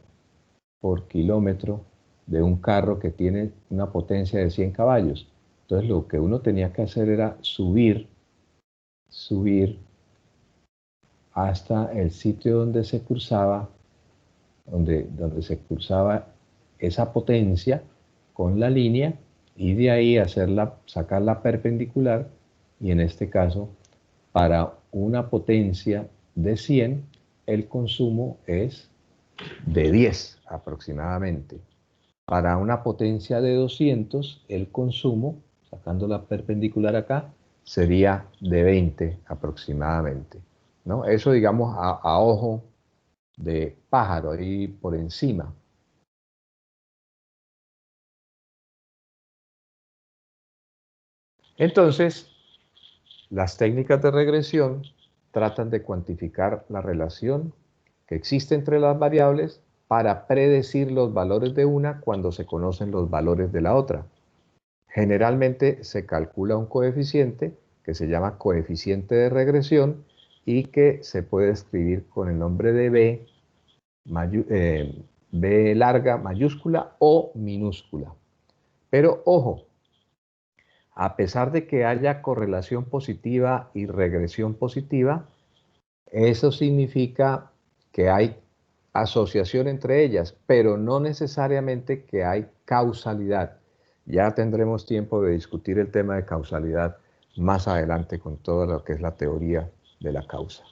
por kilómetro de un carro que tiene una potencia de 100 caballos. Entonces lo que uno tenía que hacer era subir hasta el sitio donde se cursaba, donde se cursaba esa potencia con la línea, y de ahí sacar la perpendicular, y en este caso, para una potencia de 100, el consumo es de 10 aproximadamente. Para una potencia de 200, el consumo, sacando la perpendicular acá, sería de 20 aproximadamente, ¿no? Eso, digamos, a ojo de pájaro, ahí por encima. Entonces, las técnicas de regresión tratan de cuantificar la relación que existe entre las variables para predecir los valores de una cuando se conocen los valores de la otra. Generalmente se calcula un coeficiente que se llama coeficiente de regresión y que se puede escribir con el nombre de B larga mayúscula o minúscula. Pero ojo, a pesar de que haya correlación positiva y regresión positiva, eso significa que hay asociación entre ellas, pero no necesariamente que hay causalidad. Ya tendremos tiempo de discutir el tema de causalidad más adelante con todo lo que es la teoría de la causa.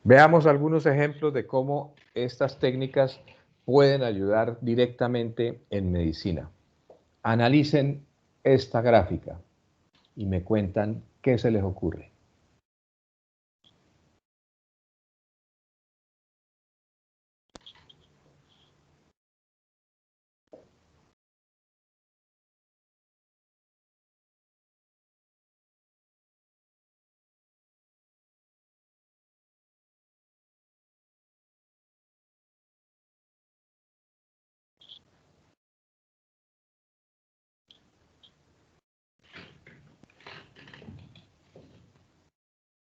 Veamos algunos ejemplos de cómo estas técnicas pueden ayudar directamente en medicina. Analicen esta gráfica y me cuentan qué se les ocurre.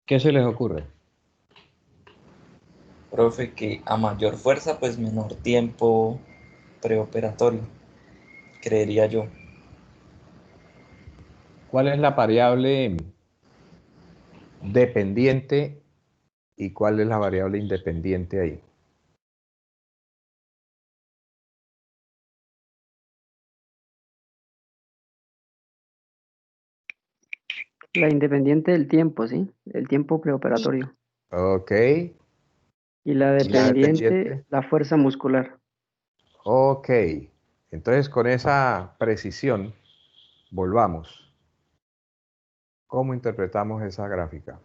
¿Qué se les ocurre? Profe, que a mayor fuerza, pues menor tiempo preoperatorio, creería yo. ¿Cuál es la variable dependiente y cuál es la variable independiente ahí? La independiente del tiempo, ¿sí? El tiempo preoperatorio. Ok. Y la dependiente, dependiente? la fuerza muscular. Ok. Entonces, con esa precisión, volvamos. ¿Cómo interpretamos esa gráfica?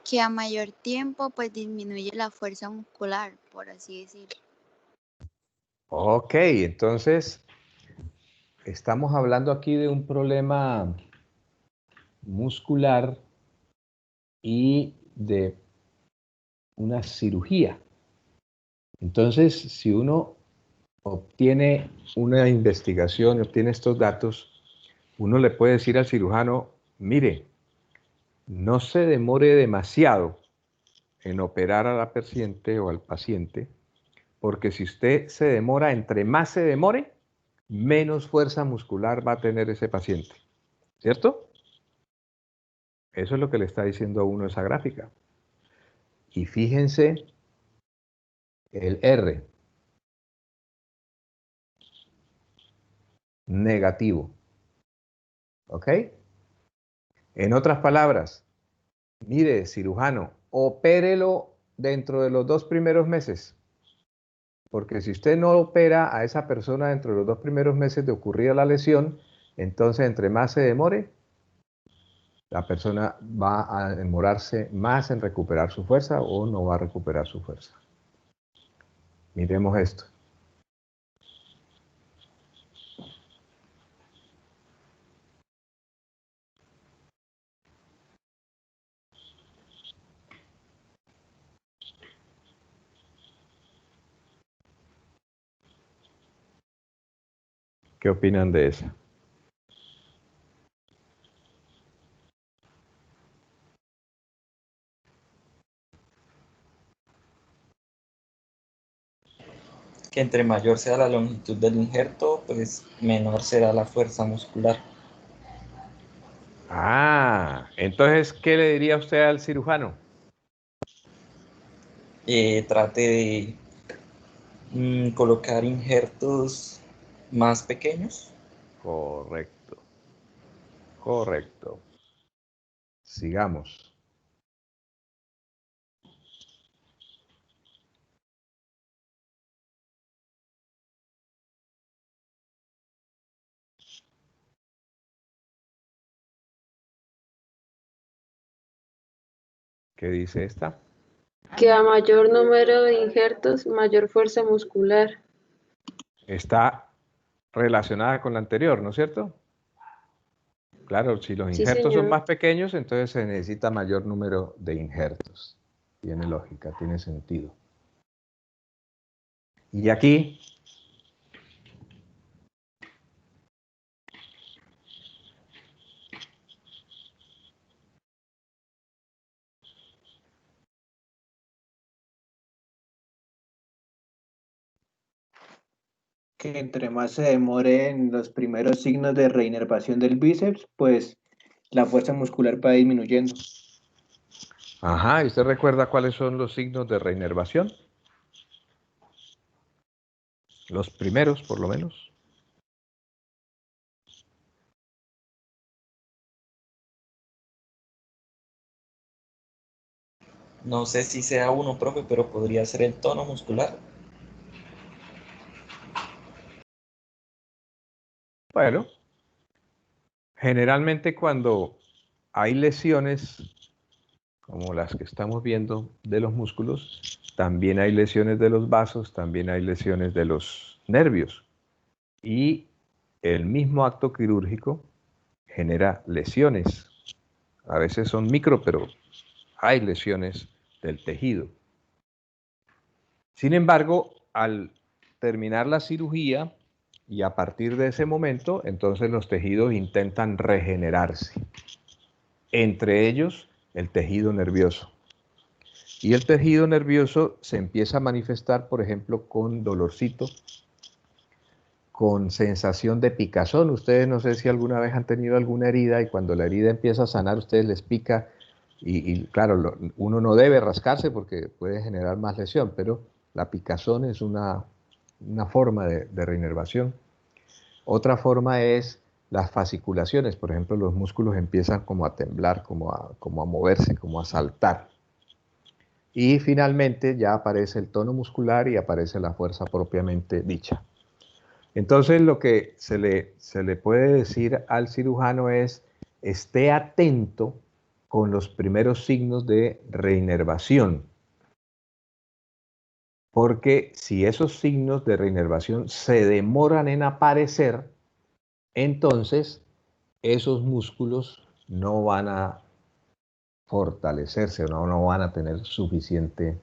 Que a mayor tiempo pues disminuye la fuerza muscular, por así decirlo. Ok, entonces estamos hablando aquí de un problema muscular y de una cirugía. Entonces, si uno obtiene una investigación, obtiene estos datos, uno le puede decir al cirujano, mire, no se demore demasiado en operar a la paciente o al paciente, porque si usted se demora, entre más se demore, menos fuerza muscular va a tener ese paciente. ¿Cierto? Eso es lo que le está diciendo a uno esa gráfica. Y fíjense el R. Negativo. ¿Ok? En otras palabras, mire, cirujano, opérelo dentro de los 2 primeros meses. Porque si usted no opera a esa persona dentro de los 2 primeros meses de ocurrida la lesión, entonces entre más se demore, la persona va a demorarse más en recuperar su fuerza o no va a recuperar su fuerza. Miremos esto. ¿Qué opinan de esa? Que entre mayor sea la longitud del injerto, pues menor será la fuerza muscular. Ah, entonces, ¿qué le diría usted al cirujano? Trate de colocar injertos más pequeños. Correcto. Correcto. Sigamos. ¿Qué dice esta? Que a mayor número de injertos, mayor fuerza muscular. Está relacionada con la anterior, ¿no es cierto? Claro, si los Sí, injertos son señor. más pequeños, entonces se necesita mayor número de injertos. Tiene lógica, tiene sentido. Y aquí, Que entre más se demore en los primeros signos de reinervación del bíceps, pues la fuerza muscular va disminuyendo. ajá, ¿y usted recuerda cuáles son los signos de reinervación? Los primeros, por lo menos. No sé si sea uno, profe, pero podría ser el tono muscular. Bueno, generalmente cuando hay lesiones como las que estamos viendo de los músculos, también hay lesiones de los vasos, también hay lesiones de los nervios. Y el mismo acto quirúrgico genera lesiones. A veces son micro, pero hay lesiones del tejido. Sin embargo, al terminar la cirugía y a partir de ese momento, entonces los tejidos intentan regenerarse. Entre ellos, el tejido nervioso. Y el tejido nervioso se empieza a manifestar, por ejemplo, con dolorcito, con sensación de picazón. Ustedes no sé si alguna vez han tenido alguna herida y cuando la herida empieza a sanar, ustedes les pica y claro, uno no debe rascarse porque puede generar más lesión, pero la picazón es una forma de reinervación. Otra forma es las fasciculaciones. Por ejemplo, los músculos empiezan como a temblar, como a moverse, como a saltar. Y finalmente ya aparece el tono muscular y aparece la fuerza propiamente dicha. Entonces lo que se le puede decir al cirujano es, esté atento con los primeros signos de reinervación. Porque si esos signos de reinervación se demoran en aparecer, entonces esos músculos no van a fortalecerse, no van a tener suficiente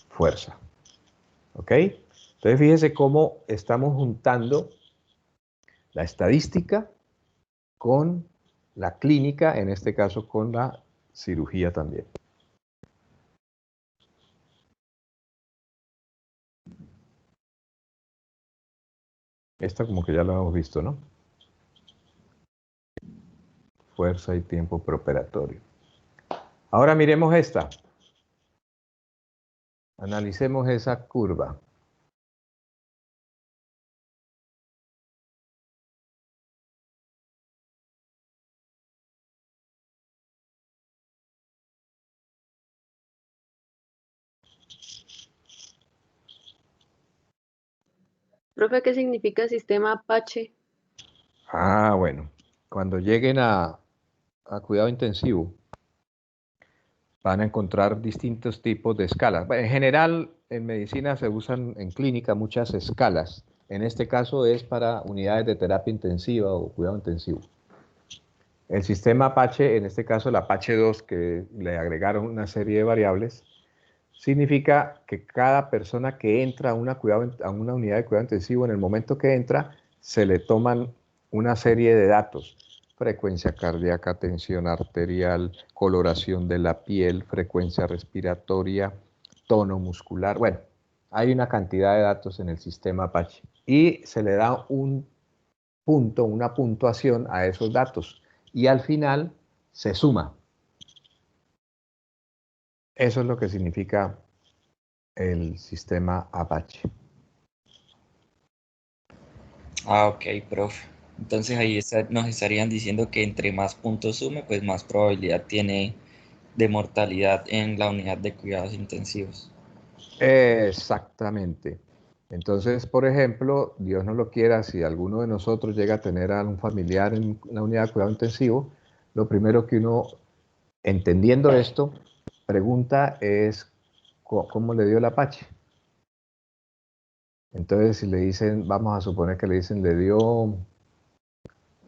fuerza. ¿Ok? Entonces fíjese cómo estamos juntando la estadística con la clínica, en este caso con la cirugía también. Esta como que ya la hemos visto, ¿no? Fuerza y tiempo preoperatorio. Ahora miremos esta. Analicemos esa curva. Profe, ¿qué significa sistema Apache? Ah, bueno. Cuando lleguen a cuidado intensivo, van a encontrar distintos tipos de escalas. En general, en medicina se usan en clínica muchas escalas. En este caso es para unidades de terapia intensiva o cuidado intensivo. El sistema Apache, en este caso el Apache 2, que le agregaron una serie de variables, significa que cada persona que entra a una unidad de cuidado intensivo, en el momento que entra, se le toman una serie de datos. Frecuencia cardíaca, tensión arterial, coloración de la piel, frecuencia respiratoria, tono muscular. Bueno, hay una cantidad de datos en el sistema Apache. Y se le da un punto, una puntuación a esos datos. Y al final se suma. Eso es lo que significa el sistema Apache. Ah, ok, profe. Entonces ahí nos estarían diciendo que entre más puntos sume, pues más probabilidad tiene de mortalidad en la unidad de cuidados intensivos. Exactamente. Entonces, por ejemplo, Dios no lo quiera, si alguno de nosotros llega a tener a un familiar en la unidad de cuidado intensivo, lo primero que uno, entendiendo esto, pregunta es ¿cómo le dio el Apache? Entonces, si le dicen, vamos a suponer que le dicen, le dio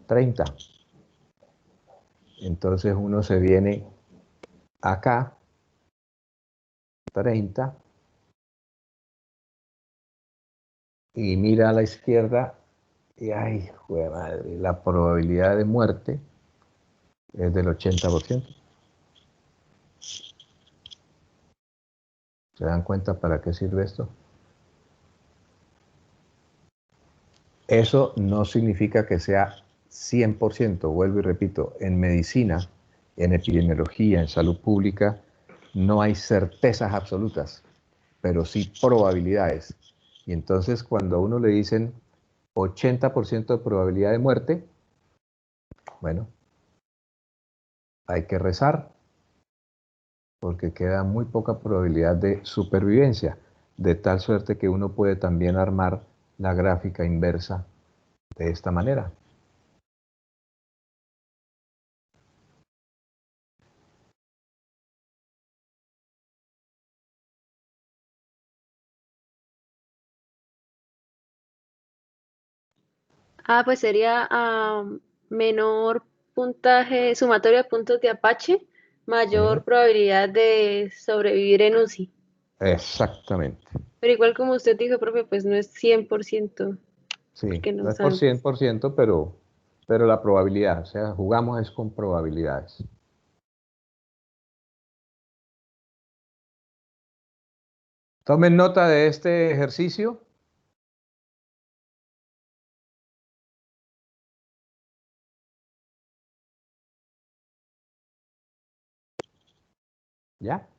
30. Entonces uno se viene acá, 30, y mira a la izquierda, y ay, jue madre, la probabilidad de muerte es del 80%. ¿Se dan cuenta para qué sirve esto? Eso no significa que sea 100%, vuelvo y repito, en medicina, en epidemiología, en salud pública, no hay certezas absolutas, pero sí probabilidades. Y entonces cuando a uno le dicen 80% de probabilidad de muerte, bueno, hay que rezar, porque queda muy poca probabilidad de supervivencia, de tal suerte que uno puede también armar la gráfica inversa de esta manera. Ah, pues sería menor puntaje, sumatorio de puntos de Apache, mayor probabilidad de sobrevivir en UCI. Exactamente. Pero igual como usted dijo, profe, pues no es 100%, Sí, porque no no es por sabemos. 100%, pero la probabilidad, o sea, jugamos es con probabilidades. Tomen nota de este ejercicio. ¿Ya?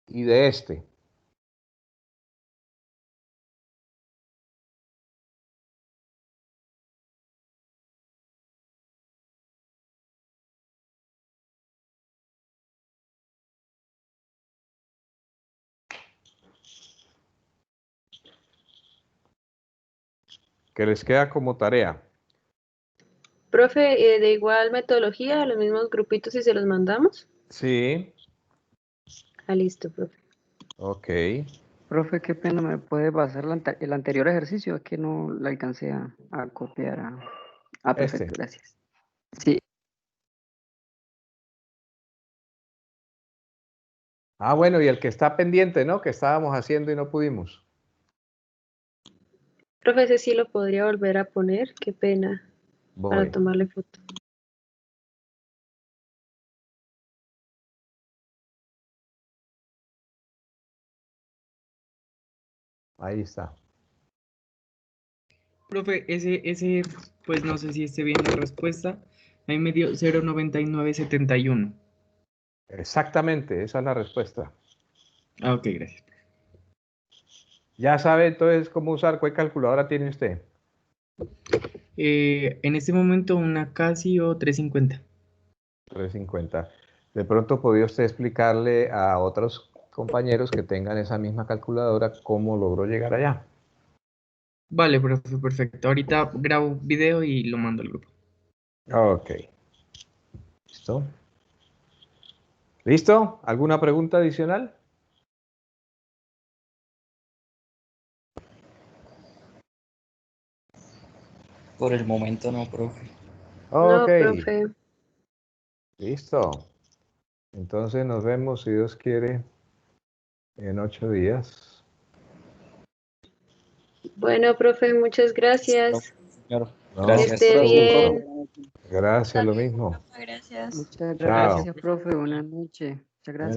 Y de este. Que les queda como tarea. Profe, de igual metodología, los mismos grupitos y se los mandamos. Sí. Ah, listo, profe. Ok. Profe, qué pena, ¿me puede pasar el anterior ejercicio? Es que no la alcancé a copiar. Perfecto, gracias. Sí. Ah, bueno, y el que está pendiente, ¿no? Que estábamos haciendo y no pudimos. Profe, ese sí lo podría volver a poner, qué pena, para tomarle foto. Ahí está. Profe, ese, pues no sé si esté bien la respuesta. Ahí me dio 0.9971. Exactamente, esa es la respuesta. Ah, ok, gracias. Ya sabe entonces cómo usar, ¿cuál calculadora tiene usted? En este momento una Casio 350. 350. De pronto podría usted explicarle a otros compañeros que tengan esa misma calculadora cómo logró llegar allá. Vale, profe, perfecto. Ahorita grabo un video y lo mando al grupo. Ok. ¿Listo? ¿Listo? ¿Alguna pregunta adicional? Por el momento no, profe. No, Ok. profe. Listo. Entonces nos vemos, si Dios quiere, en 8 días. Bueno, profe, muchas gracias. Señor, No, Que gracias. esté bien. Gracias, lo mismo. Gracias. Muchas Chao. gracias, profe. Buenas noches. Muchas gracias.